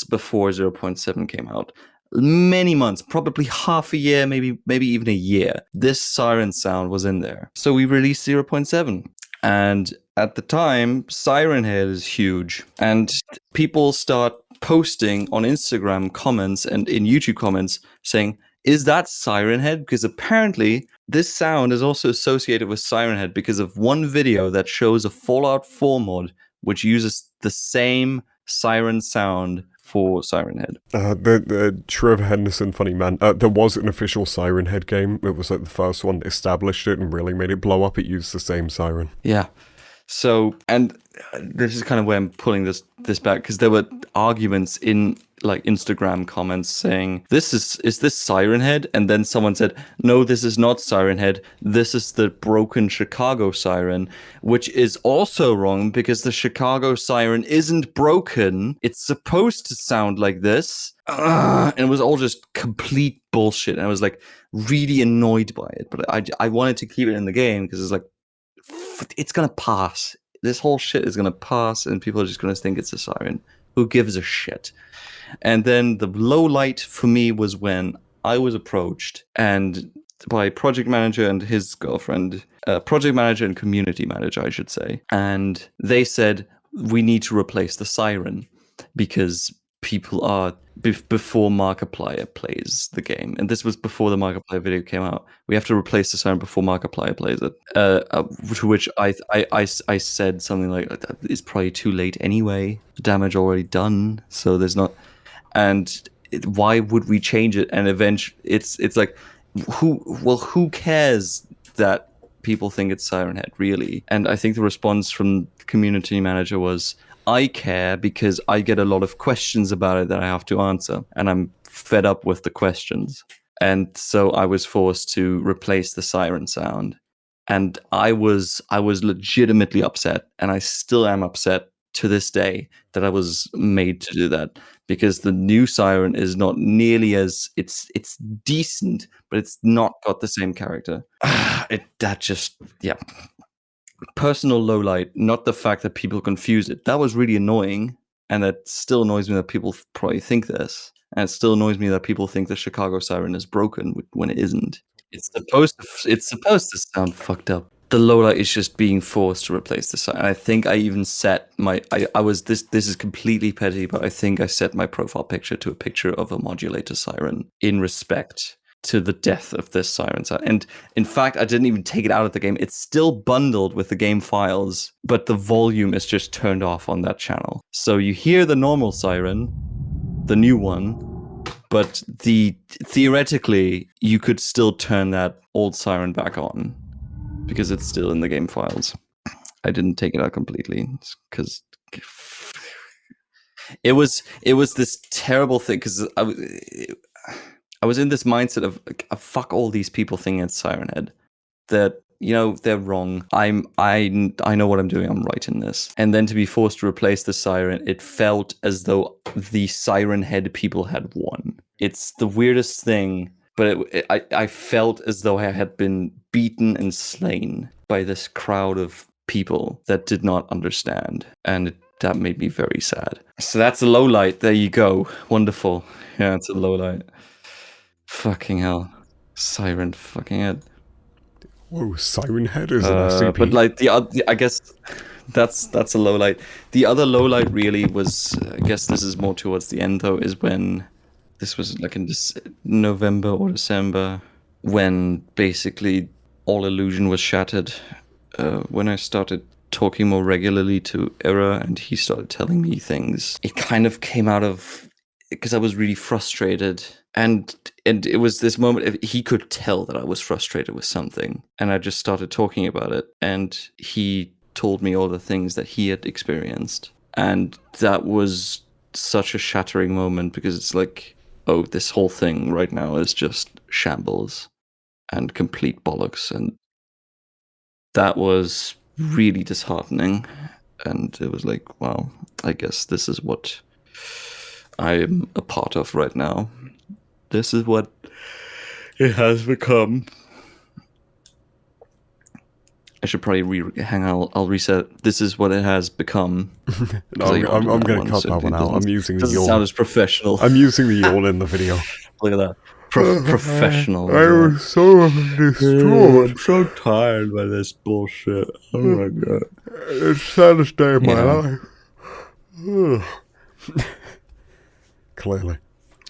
before 0.7 came out. Many months, probably half a year, maybe even a year. This siren sound was in there. So we released 0.7. And at the time, SIRENHEAD is huge. And people start posting on Instagram comments and in YouTube comments saying, is that SIRENHEAD? Because apparently this sound is also associated with SIRENHEAD because of one video that shows a Fallout 4 mod which uses the same siren sound for SIRENHEAD. The Trevor Henderson, funny man. There was an official SIRENHEAD game. It was like the first one established it and really made it blow up. It used the same siren. Yeah. So, and this is kind of where I'm pulling this back because there were arguments in like Instagram comments saying, is this SIRENHEAD? And then someone said, no, this is not SIRENHEAD. This is the broken Chicago siren, which is also wrong because the Chicago siren isn't broken. It's supposed to sound like this. And it was all just complete bullshit. And I was like really annoyed by it. But I wanted to keep it in the game because it's like, it's going to pass. This whole shit is going to pass and people are just going to think it's a siren. Who gives a shit? And then the low light for me was when I was approached and by project manager and his girlfriend, project manager and community manager, I should say. And they said, we need to replace the siren because people are before Markiplier plays the game, and this was before the Markiplier video came out. We have to replace the siren before Markiplier plays it. To which I said something like, "It's probably too late anyway. The damage already done, so there's not." And why would we change it? And eventually, it's like, who cares that people think it's SIRENHEAD, really? And I think the response from the community manager was, I care because I get a lot of questions about it that I have to answer, and I'm fed up with the questions. And so I was forced to replace the siren sound. And I was legitimately upset, and I still am upset to this day that I was made to do that, because the new siren is not nearly as it's decent, but it's not got the same character. Personal lowlight, not the fact that people confuse it. That was really annoying, and it still annoys me that people probably think this. And it still annoys me that people think the Chicago siren is broken when it isn't. It's supposed to sound fucked up. the lowlight is just being forced to replace the siren. I think I even set my this is completely petty, but I think I set my profile picture to a picture of a modulator siren in respect to the death of this siren. And in fact, I didn't even take it out of the game. It's still bundled with the game files, but the volume is just turned off on that channel. So you hear the normal siren, the new one, but theoretically you could still turn that old siren back on because it's still in the game files. I didn't take it out completely because it was this terrible thing, because I was in this mindset of fuck all these people thinking it's SirenHead, that they're wrong. I know what I'm doing. I'm right in this. And then to be forced to replace the siren, it felt as though the SirenHead people had won. It's the weirdest thing, but I felt as though I had been beaten and slain by this crowd of people that did not understand, and that made me very sad. So that's a low light. There you go. Wonderful. Yeah, it's a low light. Fucking hell. Siren fucking head. Whoa, SirenHead is an SCP. But like I guess that's a low light. The other low light really was, I guess this is more towards the end though, is when this was like in November or December, when basically all illusion was shattered. When I started talking more regularly to Aerie and he started telling me things, it kind of came out of, because I was really frustrated, and it was this moment he could tell that I was frustrated with something, and I just started talking about it, and he told me all the things that he had experienced, and that was such a shattering moment, because it's like, oh, this whole thing right now is just shambles and complete bollocks, and that was really disheartening. And it was like, wow, I guess this is what I'm a part of right now. This is what it has become. I should probably I'll reset. This is what it has become. No, I'm going to cut that one out. I'm using the yawn. Doesn't sound as professional. I'm using the yawn in the video. Look at that. Professional. I was so distraught. I'm so tired by this bullshit. Oh my god. It's the saddest day of my life. Clearly.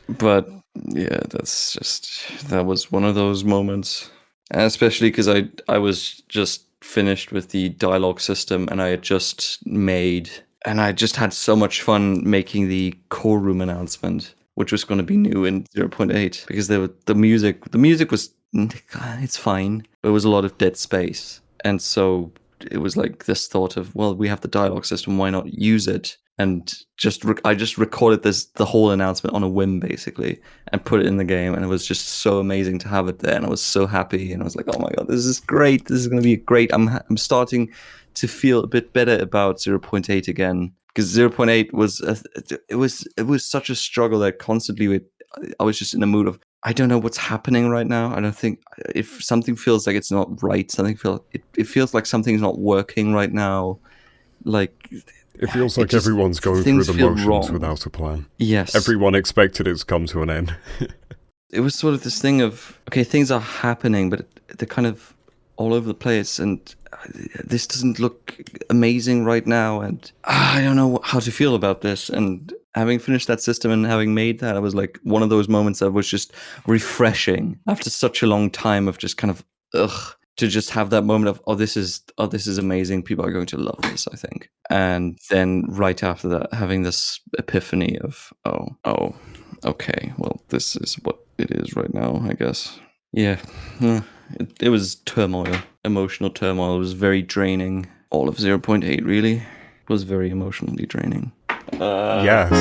But yeah, that was one of those moments. And especially because I was just finished with the dialogue system, and I had just made, and I just had so much fun making the core room announcement, which was going to be new in 0.8, because the music was, it's fine, but it was a lot of dead space. And so it was like this thought of, well, we have the dialogue system, why not use it? And I just recorded the whole announcement on a whim, basically, and put it in the game, and it was just so amazing to have it there, and I was so happy, and I was like, oh my god, this is great, this is going to be great. I'm starting to feel a bit better about 0.8 again, because 0.8 was it was such a struggle that constantly I was just in a mood of, I don't know what's happening right now. I don't think, if something feels like it's not right, it feels like something's not working right now, like. It feels like everyone's going through the motions without a plan. Yes. Everyone expected it to come to an end. It was sort of this thing of, okay, things are happening, but they're kind of all over the place, and this doesn't look amazing right now, and I don't know how to feel about this. And having finished that system and having made that, I was like, one of those moments that was just refreshing after such a long time of just kind of, to just have that moment of, oh, this is amazing. People are going to love this, I think. And then right after that, having this epiphany of, oh, okay, well, this is what it is right now, I guess. Yeah, it was turmoil, emotional turmoil. It was very draining. All of 0.8 really was very emotionally draining. Yes.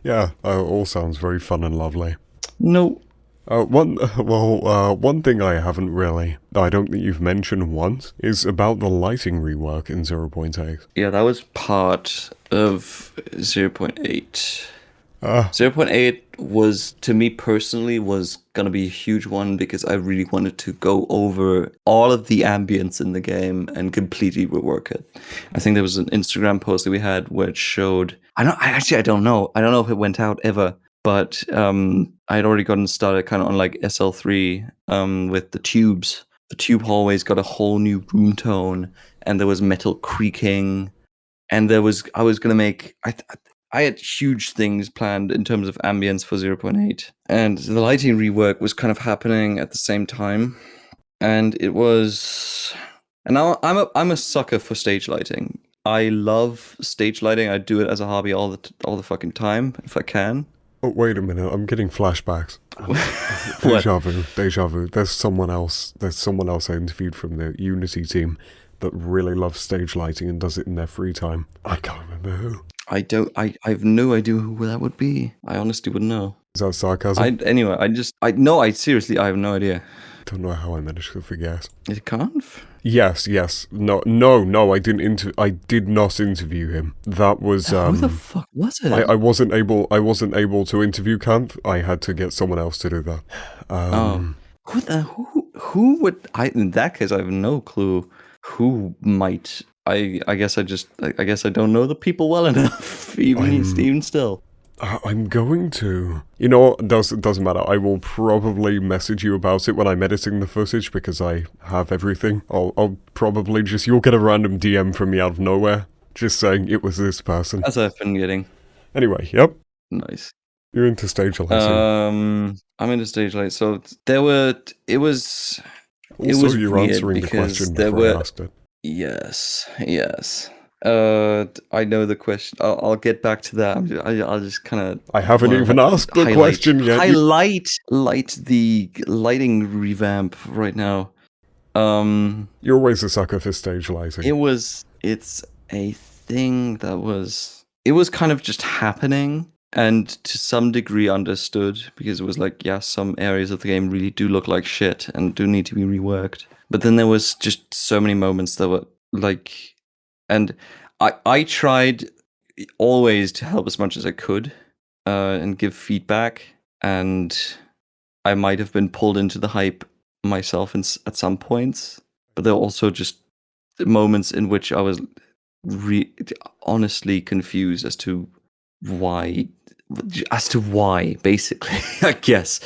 Yeah, all sounds very fun and lovely. No. One thing I haven't really, I don't think you've mentioned once, is about the lighting rework in 0.8. Yeah, that was part of 0.8. 0.8 was, to me personally, was going to be a huge one, because I really wanted to go over all of the ambience in the game and completely rework it. I think there was an Instagram post that we had where it showed, I don't know if it went out ever, but I had already gotten started kind of on like SL3 with the tubes. The tube hallways got a whole new room tone, and there was metal creaking, and I was gonna make I had huge things planned in terms of ambience for 0.8, and the lighting rework was kind of happening at the same time, and it was. And now I'm a sucker for stage lighting. I love stage lighting. I do it as a hobby all the fucking time if I can. Oh, wait a minute, I'm getting flashbacks. Deja vu. There's someone else I interviewed from the Unity team that really loves stage lighting and does it in their free time. I can't remember who. I have no idea who that would be. I honestly wouldn't know. Is that sarcasm? I seriously, I have no idea. Don't know how I managed to forget. Is it Conf? Yes. No, I did not interview him. That was Who the fuck was it? I wasn't able to interview Camp. I had to get someone else to do that. Who would in that case I have no clue who might. I guess I don't know the people well enough even still. I'm going to. You know what? Doesn't matter. I will probably message you about it when I'm editing the footage because I have everything. I'll probably you'll get a random DM from me out of nowhere, just saying it was this person. As I've been getting. Anyway, yep. Nice. You're into stage lighting. I'm into stage lighting. So it was you're weird answering the question before I asked it. Yes. I know the question. I'll get back to that. I'll just kind of. I haven't even asked the question yet. Light the lighting revamp right now. You're always a sucker for stage lighting. It's a thing that was. It was kind of just happening, and to some degree understood because it was like, yeah, some areas of the game really do look like shit and do need to be reworked. But then there was just so many moments that were like. And I tried always to help as much as I could and give feedback. And I might have been pulled into the hype myself at some points. But there were also just moments in which I was honestly confused as to why, basically, I guess.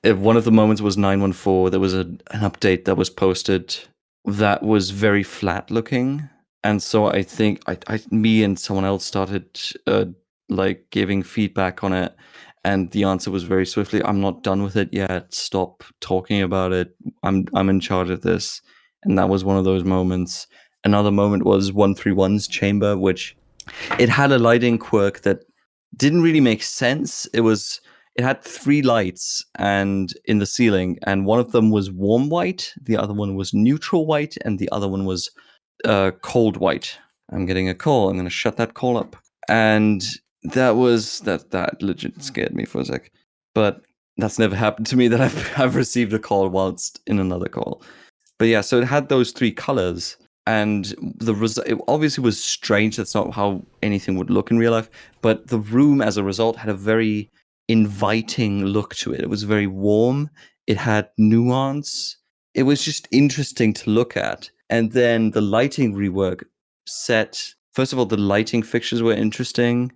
One of the moments was 9.1.4. There was an update that was posted that was very flat looking. And so I think me and someone else started like giving feedback on it, and the answer was very swiftly, "I'm not done with it yet. Stop talking about it. I'm in charge of this." And that was one of those moments. Another moment was 131's chamber, which it had a lighting quirk that didn't really make sense. It had 3 lights and in the ceiling, and one of them was warm white, the other one was neutral white, and the other one was cold white. I'm getting a call. I'm going to shut that call up. And that legit scared me for a sec. But that's never happened to me that I've received a call whilst in another call. But yeah, so it had those 3 colors, and it obviously was strange. That's not how anything would look in real life. But the room, as a result, had a very inviting look to it. It was very warm. It had nuance. It was just interesting to look at. And then the lighting rework first of all, the lighting fixtures were interesting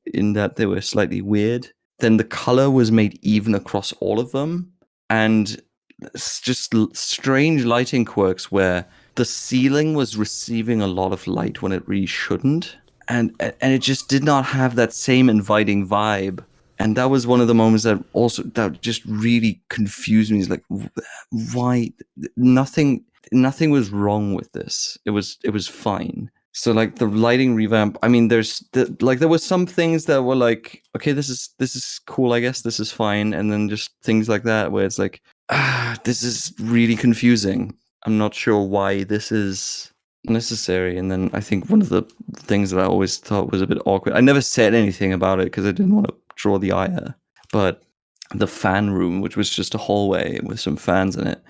in that they were slightly weird. Then the color was made even across all of them. And it's just strange lighting quirks where the ceiling was receiving a lot of light when it really shouldn't. And it just did not have that same inviting vibe. And that was one of the moments that just really confused me. It's like, why? Nothing was wrong with this. It was fine. So like the lighting revamp, I mean, there were some things that were like, okay, this is cool, I guess this is fine. And then just things like that where it's like, this is really confusing. I'm not sure why this is necessary. And then I think one of the things that I always thought was a bit awkward, I never said anything about it because I didn't want to draw the ire, but the fan room, which was just a hallway with some fans in it,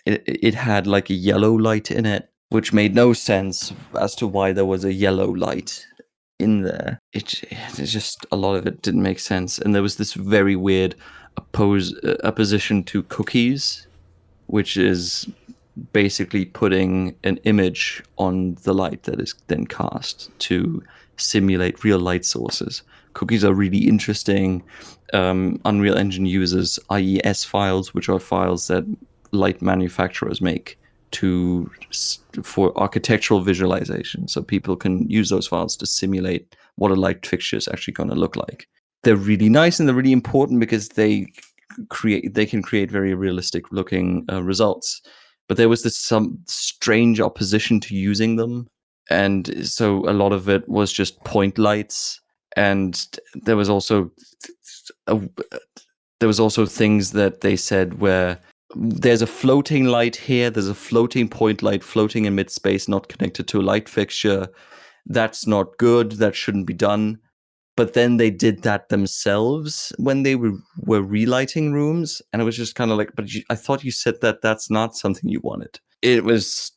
it had like a yellow light in it, which made no sense as to why there was a yellow light in there. It's just a lot of it didn't make sense, and there was this very weird opposition to cookies, which is basically putting an image on the light that is then cast to simulate real light sources. Cookies are really interesting. Unreal Engine uses IES files, which are files that light manufacturers make for architectural visualization, so people can use those files to simulate what a light fixture is actually going to look like. They're really nice and they're really important because they can create very realistic looking results. But there was some strange opposition to using them, and so a lot of it was just point lights. And there was also things that they said where there's a floating light here, there's a floating point light floating in mid-space, not connected to a light fixture. That's not good. That shouldn't be done. But then they did that themselves when they were relighting rooms, and it was just kind of like, but I thought you said that that's not something you wanted. It was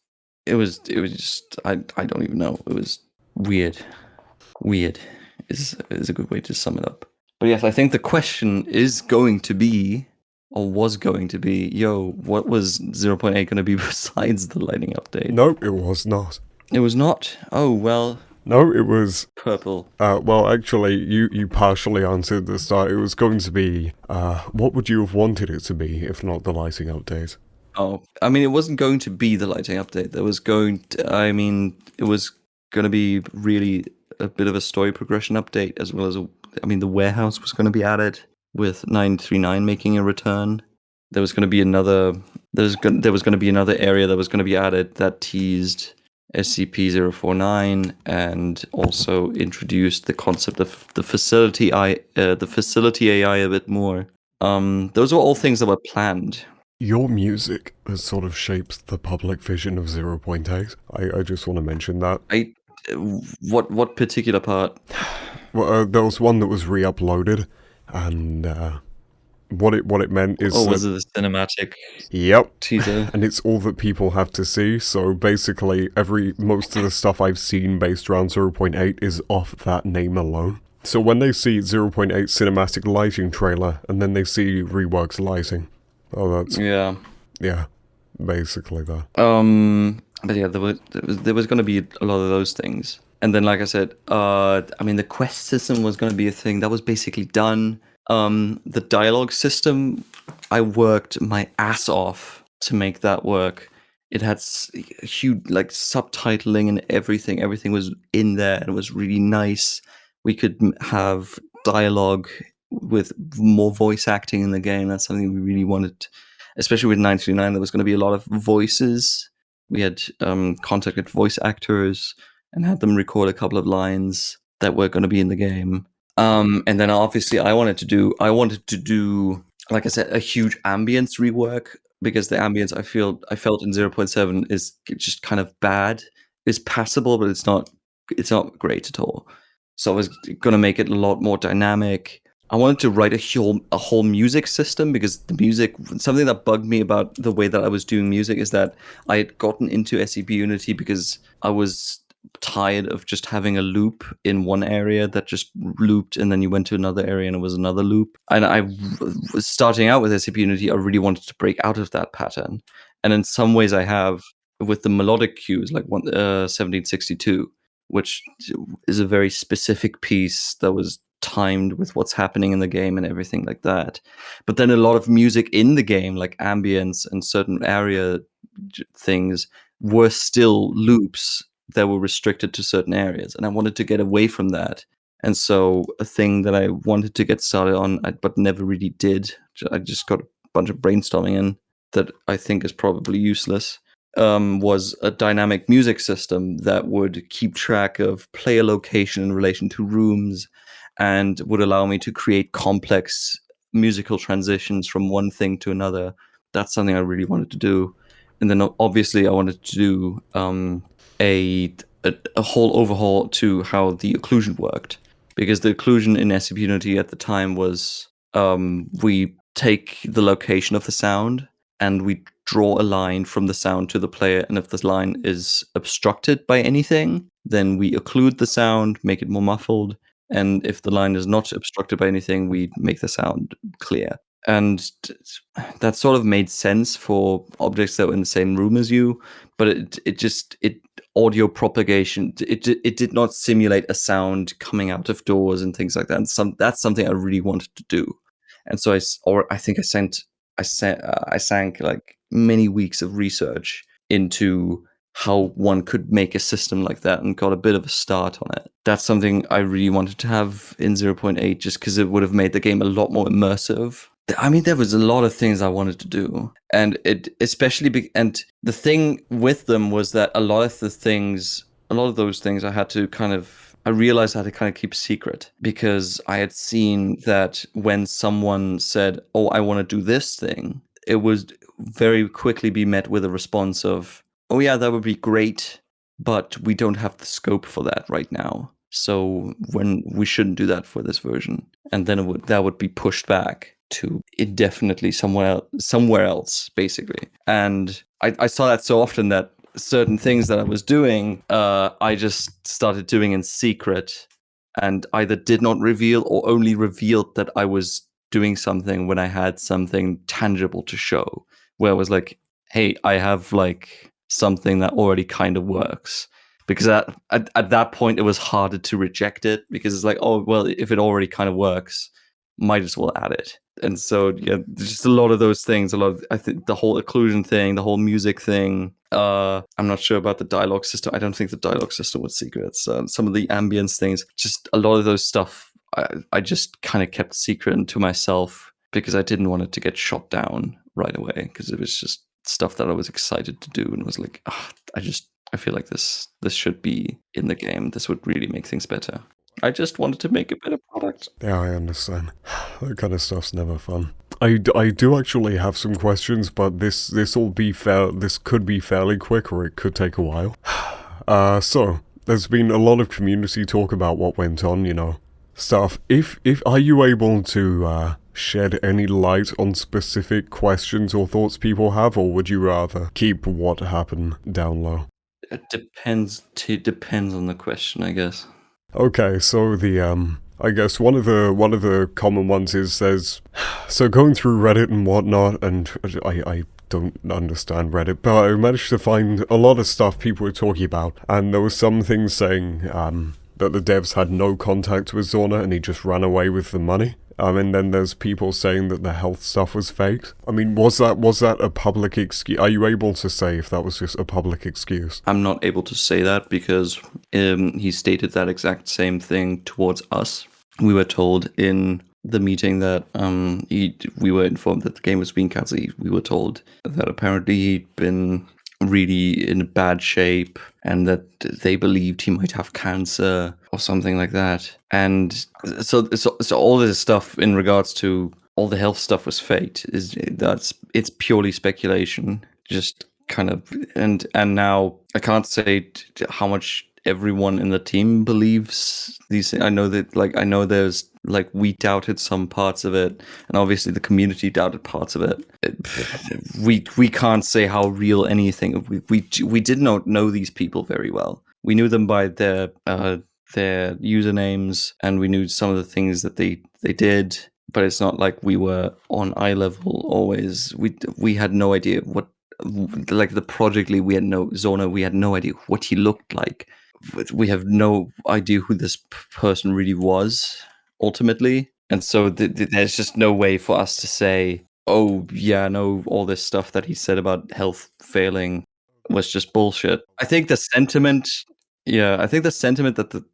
just, I don't even know. It was weird. Weird is a good way to sum it up. But yes, I think the question is going to be, or was going to be, what was 0.8 going to be besides the lighting update? No, it was not. It was not? Oh, well. No, it was... purple. Well, actually, you partially answered the start. It was going to be, what would you have wanted it to be, if not the lighting update? Oh, I mean, it wasn't going to be the lighting update. It was going to be really a bit of a story progression update, as well as, the warehouse was going to be added, with 939 making a return. There was going to be another area that was going to be added that teased SCP-049 and also introduced the concept of the facility AI a bit more. Those were all things that were planned. Your music has sort of shaped the public vision of 0.8. I just want to mention that. What particular part? Well, there was one that was re-uploaded, and what it meant is... Oh, was it the cinematic teaser? And it's all that people have to see, so basically most of the stuff I've seen based around 0.8 is off that name alone. So when they see 0.8 cinematic lighting trailer, and then they see reworked lighting, that's... Yeah, basically that. But yeah, there was going to be a lot of those things. And then, like I said, the quest system was going to be a thing. That was basically done. The dialogue system, I worked my ass off to make that work. It had huge, subtitling and everything. Everything was in there and it was really nice. We could have dialogue with more voice acting in the game. That's something we really wanted, especially with 939. There was going to be a lot of voices. We had contacted voice actors and had them record a couple of lines that were going to be in the game. And then obviously I wanted to do, like I said, a huge ambience rework, because the ambience I felt in 0.7 is just kind of bad. It's passable, but it's not great at all. So I was going to make it a lot more dynamic. I wanted to write a whole music system, because the music, something that bugged me about the way that I was doing music is that I had gotten into SCP Unity because I was tired of just having a loop in one area that just looped, and then you went to another area and it was another loop. And I was starting out with SCP Unity, I really wanted to break out of that pattern. And in some ways I have with the melodic cues, like 1762, which is a very specific piece that was timed with what's happening in the game and everything like that. But then a lot of music in the game, like ambience and certain area things, were still loops that were restricted to certain areas, and I wanted to get away from that. And so a thing that I wanted to get started on, but never really did, I just got a bunch of brainstorming in that I think is probably useless, was a dynamic music system that would keep track of player location in relation to rooms, and would allow me to create complex musical transitions from one thing to another. That's something I really wanted to do. And then obviously I wanted to do a whole overhaul to how the occlusion worked, because the occlusion in SCP Unity at the time was we take the location of the sound and we draw a line from the sound to the player, and if this line is obstructed by anything, then we occlude the sound, make it more muffled, and if the line is not obstructed by anything, we make the sound clear. and that sort of made sense for objects that were in the same room as you, but it audio propagation, it did not simulate a sound coming out of doors and things like that. And that's something I really wanted to do, and so I think I sank like many weeks of research into how one could make a system like that, and got a bit of a start on it. That's something I really wanted to have in 0.8, just because it would have made the game a lot more immersive. I mean, there was a lot of things I wanted to do, and and the thing with them was that a lot of those things I realized I had to kind of keep secret, because I had seen that when someone said, "Oh, I want to do this thing," it would very quickly be met with a response of, "Oh yeah, that would be great, but we don't have the scope for that right now. So when we shouldn't do that for this version." And then that would be pushed back to indefinitely somewhere else, basically. And I saw that so often that certain things that I was doing, I just started doing in secret, and either did not reveal or only revealed that I was doing something when I had something tangible to show, where I was like, "Hey, I have like something that already kind of works." Because at that point, it was harder to reject it, because it's like, oh, well, if it already kind of works, might as well add it. And so, yeah, there's just a lot of those things. I think the whole occlusion thing, the whole music thing. I'm not sure about the dialogue system. I don't think the dialogue system was secrets. Some of the ambience things, just a lot of those stuff, I just kind of kept secret to myself, because I didn't want it to get shot down right away, because it was just stuff that I was excited to do, and was like, I feel like this should be in the game. This would really make things better. I just wanted to make a better product. Yeah, I understand. That kind of stuff's never fun. I do actually have some questions, but this could be fairly quick, or it could take a while. So there's been a lot of community talk about what went on, stuff. If are you able to shed any light on specific questions or thoughts people have, or would you rather keep what happened down low? It depends on the question, I guess. Okay, so I guess one of the common ones is so going through Reddit and whatnot, and I don't understand Reddit, but I managed to find a lot of stuff people were talking about, and there was some things saying that the devs had no contact with Zorna and he just ran away with the money. And then there's people saying that the health stuff was faked. I mean, was that a public excuse? Are you able to say if that was just a public excuse? I'm not able to say that, because he stated that exact same thing towards us. We were told in the meeting that we were informed that the game was being cancelled. We were told that apparently he'd been really in bad shape, and that they believed he might have cancer or something like that. And so all this stuff in regards to all the health stuff was faked. It's purely speculation, just kind of. And now I can't say how much everyone in the team believes these things. I know there's we doubted some parts of it, and obviously the community doubted parts of it. We can't say how real anything. We did not know these people very well. We knew them by their usernames, and we knew some of the things that they did. But it's not like we were on eye level always. We had no idea what, like the project lead. We had no idea what he looked like. We have no idea who this person really was ultimately, and so there's just no way for us to say, oh yeah, no, all this stuff that he said about health failing was just bullshit. I think the sentiment that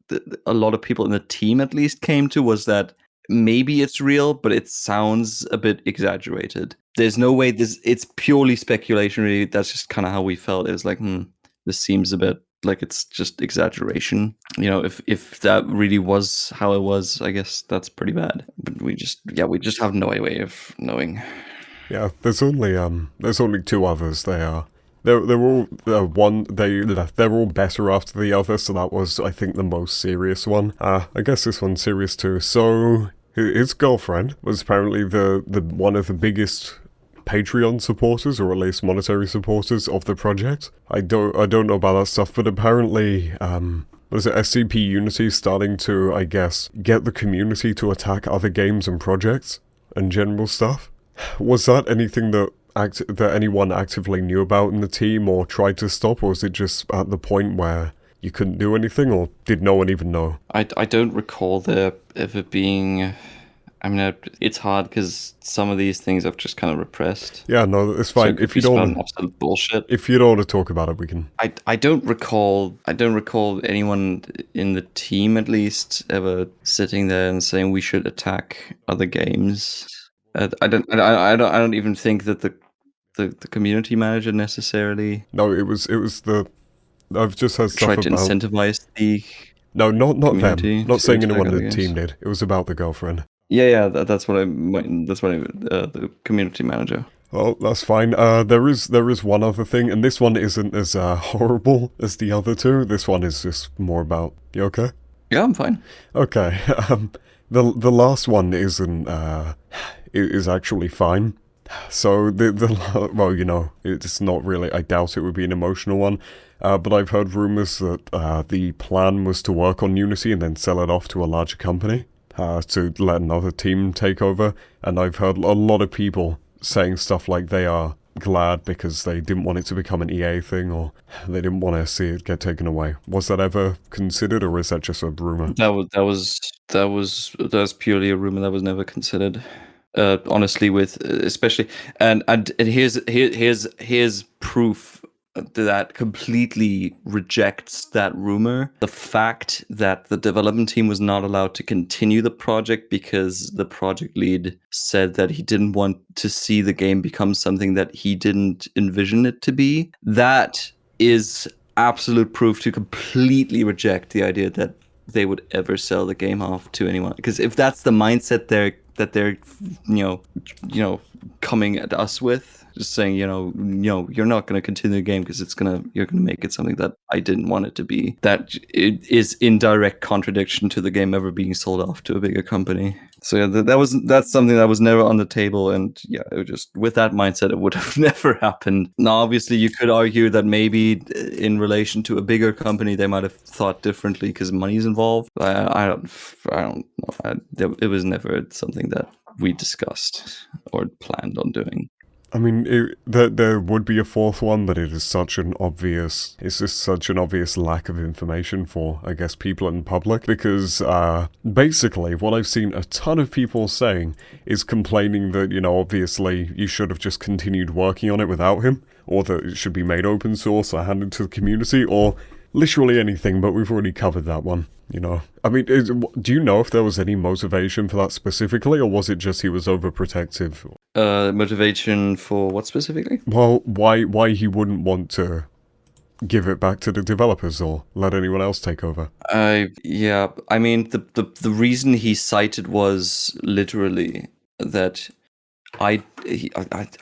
a lot of people in the team at least came to was that maybe it's real, but it sounds a bit exaggerated. There's no way it's purely speculation, really. That's just kind of how we felt. It was like, this seems a bit like it's just exaggeration. If that really was how it was, I guess that's pretty bad. But we just have no way of knowing. Yeah, there's only two others. They're all they're all better after the other, so that was, I think, the most serious one. I guess this one's serious too. So his girlfriend was apparently the one of the biggest Patreon supporters, or at least monetary supporters of the project. I don't know about that stuff, but apparently, SCP Unity starting to, I guess, get the community to attack other games and projects and general stuff. Was that anything that that anyone actively knew about in the team or tried to stop, or was it just at the point where you couldn't do anything, or did no one even know? I don't recall there ever being. I mean, it's hard because some of these things I've just kind of repressed. Yeah, no, it's fine. So if you don't absolute bullshit, if you don't want to talk about it, we can. I don't recall. I don't recall anyone in the team, at least, ever sitting there and saying we should attack other games. I don't even think that the community manager necessarily. No, it was the. I've just heard stuff tried to about. incentivize the. No, not them. Not saying anyone in the games. team did. It was about the girlfriend. Yeah, that's what I. The community manager. Oh, that's fine. There is one other thing, and this one isn't as horrible as the other two. This one is just more about. You okay? Yeah, I'm fine. Okay. The last one isn't is actually fine. So the well, you know, it's not really. I doubt it would be an emotional one. But I've heard rumors that the plan was to work on Unity and then sell it off to a larger company to let another team take over. And I've heard a lot of people saying stuff like they are glad because they didn't want it to become an EA thing, or they didn't want to see it get taken away. Was that ever considered, or is that just a rumor? That was purely a rumor. That was never considered. Honestly, with especially and here's proof that completely rejects that rumor. The fact that the development team was not allowed to continue the project because the project lead said that he didn't want to see the game become something that he didn't envision it to be. That is absolute proof to completely reject the idea that they would ever sell the game off to anyone. Because if that's the mindset they're coming at us with, just saying, you're not going to continue the game because you're going to make it something that I didn't want it to be. That it is in direct contradiction to the game ever being sold off to a bigger company. So yeah, that's something that was never on the table, and yeah, it just with that mindset, it would have never happened. Now, obviously, you could argue that maybe in relation to a bigger company, they might have thought differently because money's involved. I don't know. It was never something that we discussed or planned on doing. I mean, there would be a fourth one, but it's just such an obvious lack of information for, I guess, people in public, because basically what I've seen a ton of people saying is complaining that, obviously you should have just continued working on it without him, or that it should be made open source or handed to the community, or literally anything, but we've already covered that one. I mean, do you know if there was any motivation for that specifically, or was it just he was overprotective? Motivation for what specifically? Well, why he wouldn't want to give it back to the developers or let anyone else take over? I mean, the reason he cited was literally that I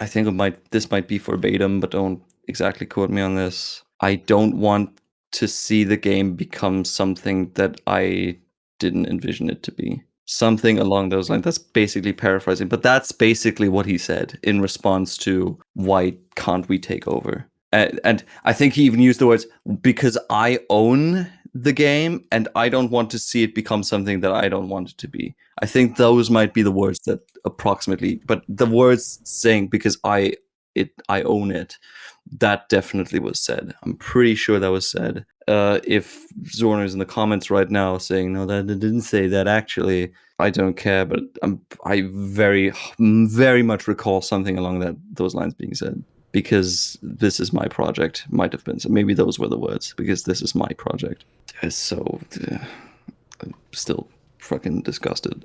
think this might be verbatim, but don't exactly quote me on this. I don't want to see the game become something that I didn't envision it to be. Something along those lines. That's basically paraphrasing, but that's basically what he said in response to why can't we take over? And I think he even used the words, because I own the game and I don't want to see it become something that I don't want it to be. I think those might be the words that approximately, but the words saying because I own it, that definitely was said. I'm pretty sure that was said. If Zorner's in the comments right now saying, no, that didn't say that, actually, I don't care, but I very, very much recall something along those lines being said. Because this is my project, might have been. So maybe those were the words, because this is my project. So, I'm still fucking disgusted.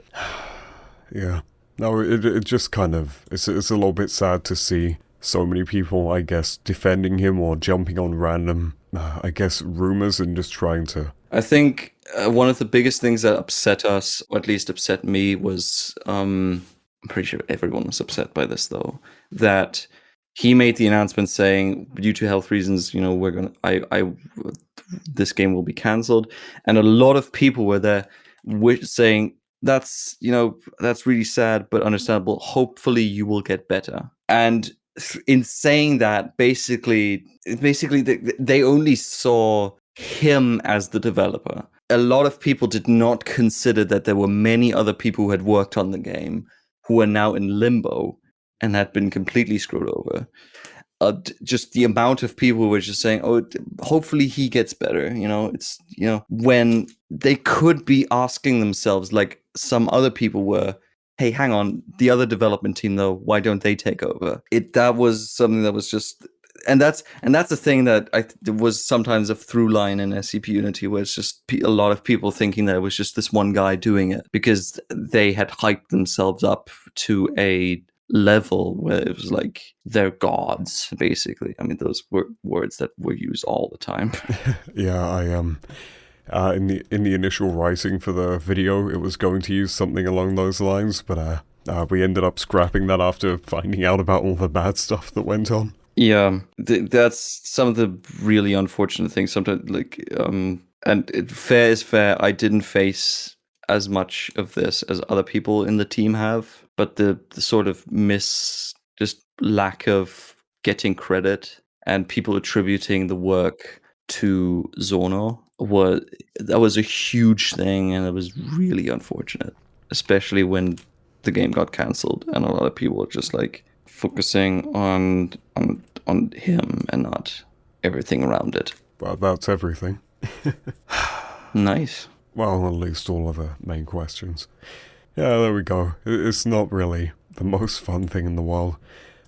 Yeah. No, it just kind of, it's a little bit sad to see so many people, I guess, defending him or jumping on random, I guess, rumors and just trying to... I think one of the biggest things that upset us, or at least upset me, was, I'm pretty sure everyone was upset by this, though, that he made the announcement saying, due to health reasons, we're going to, this game will be cancelled. And a lot of people were there saying, that's really sad, but understandable. Hopefully you will get better. And in saying that, basically they only saw him as the developer. A lot of people did not consider that there were many other people who had worked on the game who are now in limbo and had been completely screwed over. Just the amount of people who were just saying, "Oh, hopefully he gets better." It's when they could be asking themselves, like some other people were, "Hey, hang on, the other development team though, why don't they take over?" That was something that was just, and that's the thing that was sometimes a through line in SCP Unity, where it's just a lot of people thinking that it was just this one guy doing it because they had hyped themselves up to a level where it was like they're gods, basically. I mean, those were words that were used all the time. Yeah, I in the initial writing for the video, it was going to use something along those lines, but we ended up scrapping that after finding out about all the bad stuff that went on. Yeah, that's some of the really unfortunate things. Sometimes, like, fair is fair. I didn't face as much of this as other people in the team have, but the sort of just lack of getting credit and people attributing the work to Zorno that was a huge thing, and it was really unfortunate, especially when the game got cancelled and a lot of people were just like focusing on him and not everything around it. Well, that's everything. Nice. Well, at least all of the main questions. Yeah, there we go. It's not really the most fun thing in the world.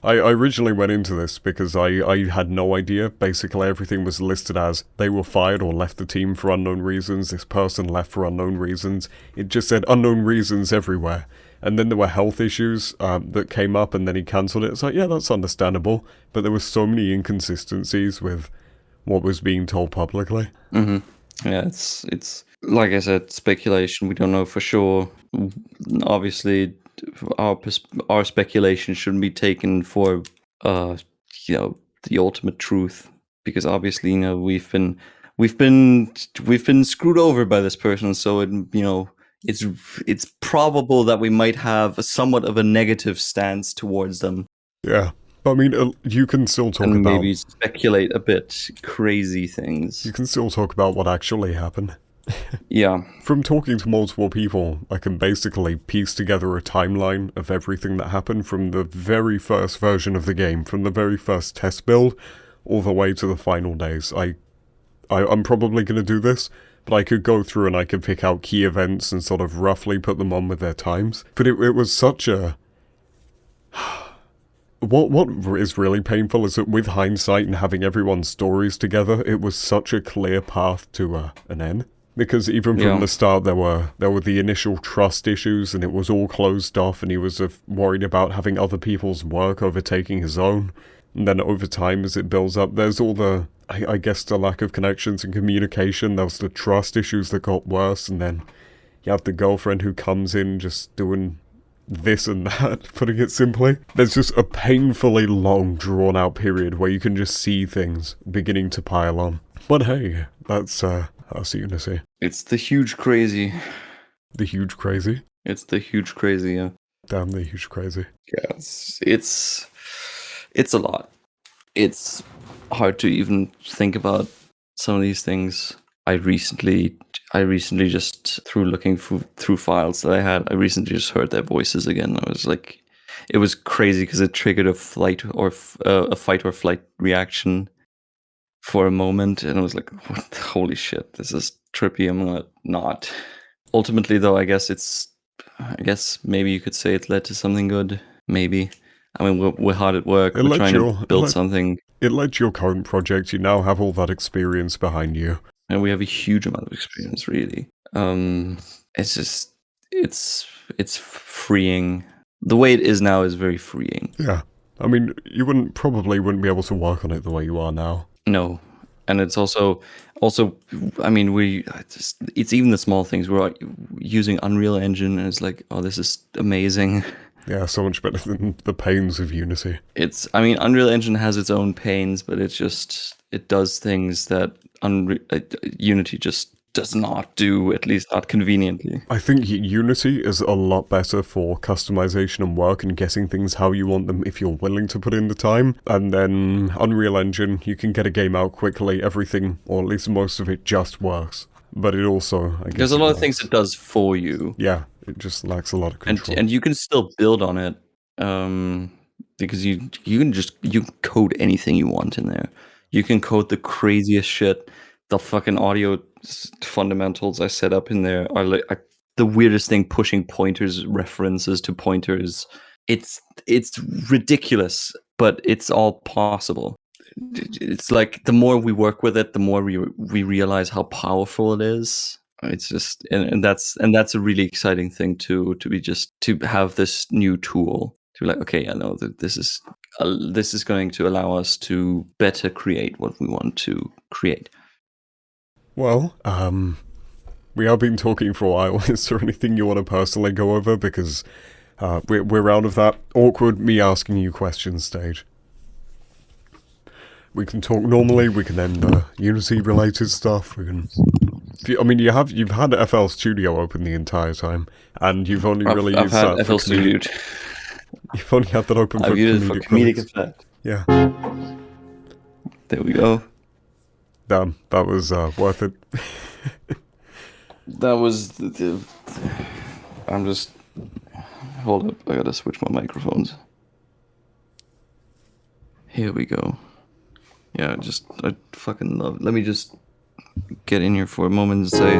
I originally went into this because I had no idea. Basically, everything was listed as they were fired or left the team for unknown reasons, this person left for unknown reasons. It just said unknown reasons everywhere. And then there were health issues that came up, and then he cancelled it. It's like, yeah, that's understandable. But there were so many inconsistencies with what was being told publicly. Mm-hmm. Yeah, it's like I said, speculation. We don't know for sure. Obviously, our speculation shouldn't be taken for the ultimate truth, because obviously we've been screwed over by this person. So it's probable that we might have somewhat of a negative stance towards them. Yeah. I mean, you can still talk and about... maybe speculate a bit crazy things. You can still talk about what actually happened. Yeah. From talking to multiple people, I can basically piece together a timeline of everything that happened from the very first version of the game, from the very first test build, all the way to the final days. I'm probably going to do this, but I could go through and I could pick out key events and sort of roughly put them on with their times. But it was such a... What is really painful is that with hindsight and having everyone's stories together, it was such a clear path to an end. Because even from the start, there were the initial trust issues, and it was all closed off, and he was worried about having other people's work overtaking his own. And then over time, as it builds up, there's all the, I guess, the lack of connections and communication. There was the trust issues that got worse, and then you have the girlfriend who comes in just doing this and that, putting it simply. There's just a painfully long, drawn-out period where you can just see things beginning to pile on. But hey, that's Unity. It's the huge crazy. The huge crazy? It's the huge crazy, yeah. Damn the huge crazy. Yeah, it's a lot. It's hard to even think about some of these things. I recently just, through looking through files that I had, I recently just heard their voices again. I was like, it was crazy because it triggered a fight or flight reaction for a moment, and I was like, what, holy shit, this is trippy. I'm gonna not. Ultimately, though, I guess maybe you could say it led to something good. Maybe. I mean, we're hard at work. We're trying to build something. It led to your current project. You now have all that experience behind you. And we have a huge amount of experience, really. It's just, it's freeing. The way it is now is very freeing. Yeah. I mean, you probably wouldn't be able to work on it the way you are now. No. And it's also, I mean, it's even the small things. We're using Unreal Engine, and it's like, oh, this is amazing. Yeah, so much better than the pains of Unity. I mean, Unreal Engine has its own pains, but it does things that Unity just does not do, at least not conveniently. I think Unity is a lot better for customization and work and getting things how you want them if you're willing to put in the time. And then Unreal Engine, you can get a game out quickly, everything, or at least most of it, just works. But it also, I guess... There's a lot of things it does for you. Yeah, it just lacks a lot of control. And you can still build on it. because you can code anything you want in there. You can code the craziest shit. The fucking audio fundamentals I set up in there are like the weirdest thing, pushing pointers, references to pointers. It's ridiculous, but it's all possible. It's like the more we work with it, the more we realize how powerful it is. It's just and that's a really exciting thing to have this new tool to be like, okay, I know that this is going to allow us to better create what we want to create. Well, we have been talking for a while. Is there anything you want to personally go over? Because we're out of that awkward me asking you questions stage. We can talk normally. We can end Unity related stuff. We can. I mean, you've had FL Studio open the entire time, and you've only really used that FL Studio. You've only had that open for comedic effect. Yeah. There we go. Damn, that was worth it. That was I'm just... Hold up, I gotta switch my microphones. Here we go. Yeah, I fucking love... Let me just get in here for a moment and say...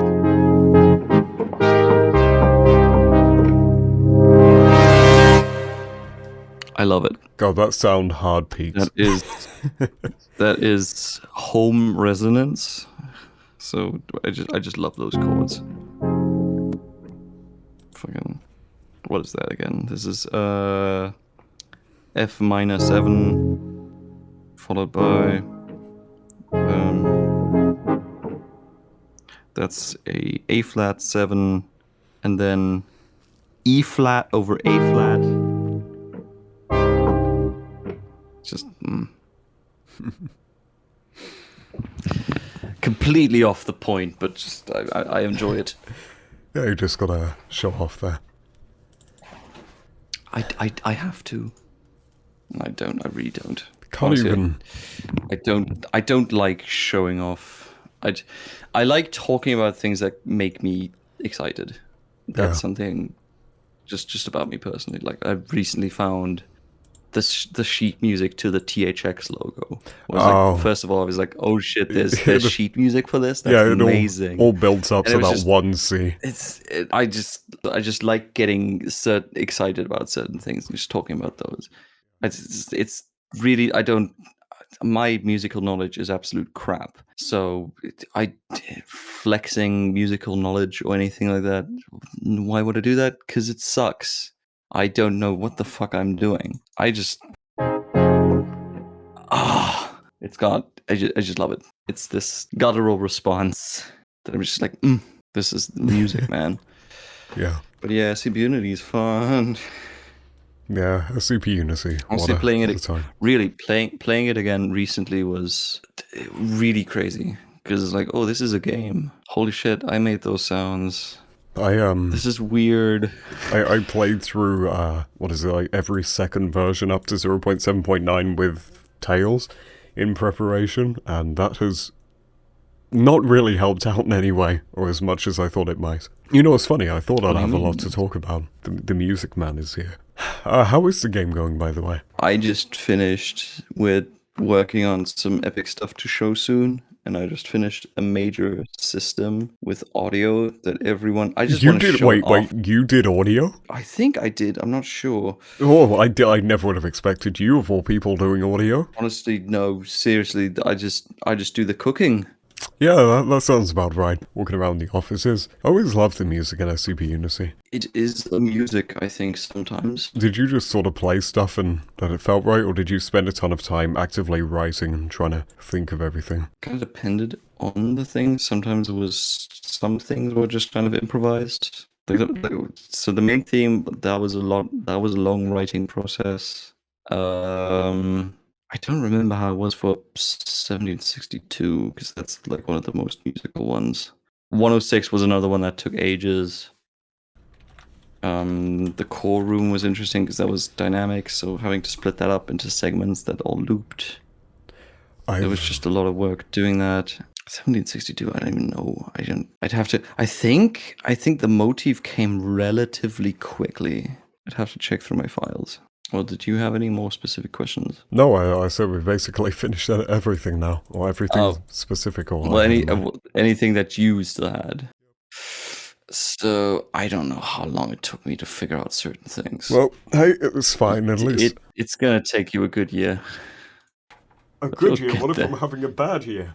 I love it. God, that sound hard peaks. That is home resonance. So I just love those chords. Fucking, what is that again? This is F minor 7 followed by that's a flat 7 and then E flat over A flat. Just completely off the point, but just I enjoy it. Yeah, you just gotta show off there. I have to. I don't. I really don't. Can't honestly, even. I don't like showing off. I like talking about things that make me excited. That's something just about me personally. Like I recently found the sheet music to the THX logo. Like, first of all, I was like, "Oh shit, there's sheet music for this. That's amazing." All builds up to that one C. I just like getting excited about certain things and just talking about those. It's really my musical knowledge is absolute crap. So flexing musical knowledge or anything like that. Why would I do that? Because it sucks. I don't know what the fuck I'm doing. I just I just love it. It's this guttural response that I'm just like, this is the music, man. Yeah. But yeah, SCP Unity is fun. Yeah, SCP Unity. Honestly, playing it again recently was really crazy because it's like, oh, this is a game. Holy shit, I made those sounds. This is weird. I played through like every second version up to 0.7.9 with Tails in preparation, and that has not really helped out in any way, or as much as I thought it might. You know, it's funny, I thought I'd have a lot to talk about. The music man is here. How is the game going, by the way? I just finished with working on some epic stuff to show soon, and I just finished a major system with audio that everyone... You did audio? I think I did, I'm not sure. Oh, I never would have expected you, of all people, doing audio. Honestly, no, seriously, I just do the cooking. Yeah, that sounds about right. Walking around the offices. I always loved the music in SCP Unity. It is the music, I think, sometimes. Did you just sort of play stuff and that it felt right, or did you spend a ton of time actively writing and trying to think of everything? Kind of depended on the things. Sometimes some things were just kind of improvised. So the main theme, that was a long writing process. I don't remember how it was for 1762, because that's like one of the most musical ones. 106 was another one that took ages. The core room was interesting because that was dynamic, so having to split that up into segments that all looped. There was just a lot of work doing that. 1762, I don't even know. I'd have to... I think the motif came relatively quickly. I'd have to check through my files. Well, did you have any more specific questions? No, I said we basically finished everything now, or everything specific. Or Well, anything that you still had. So I don't know how long it took me to figure out certain things. Well, hey, it was fine at least. It's gonna take you a good year. A good year? What if I'm having a bad year?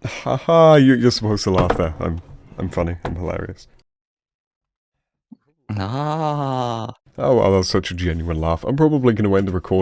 Haha, you're supposed to laugh there. I'm funny. I'm hilarious. Ah. Oh, well, that's such a genuine laugh. I'm probably going to end the recording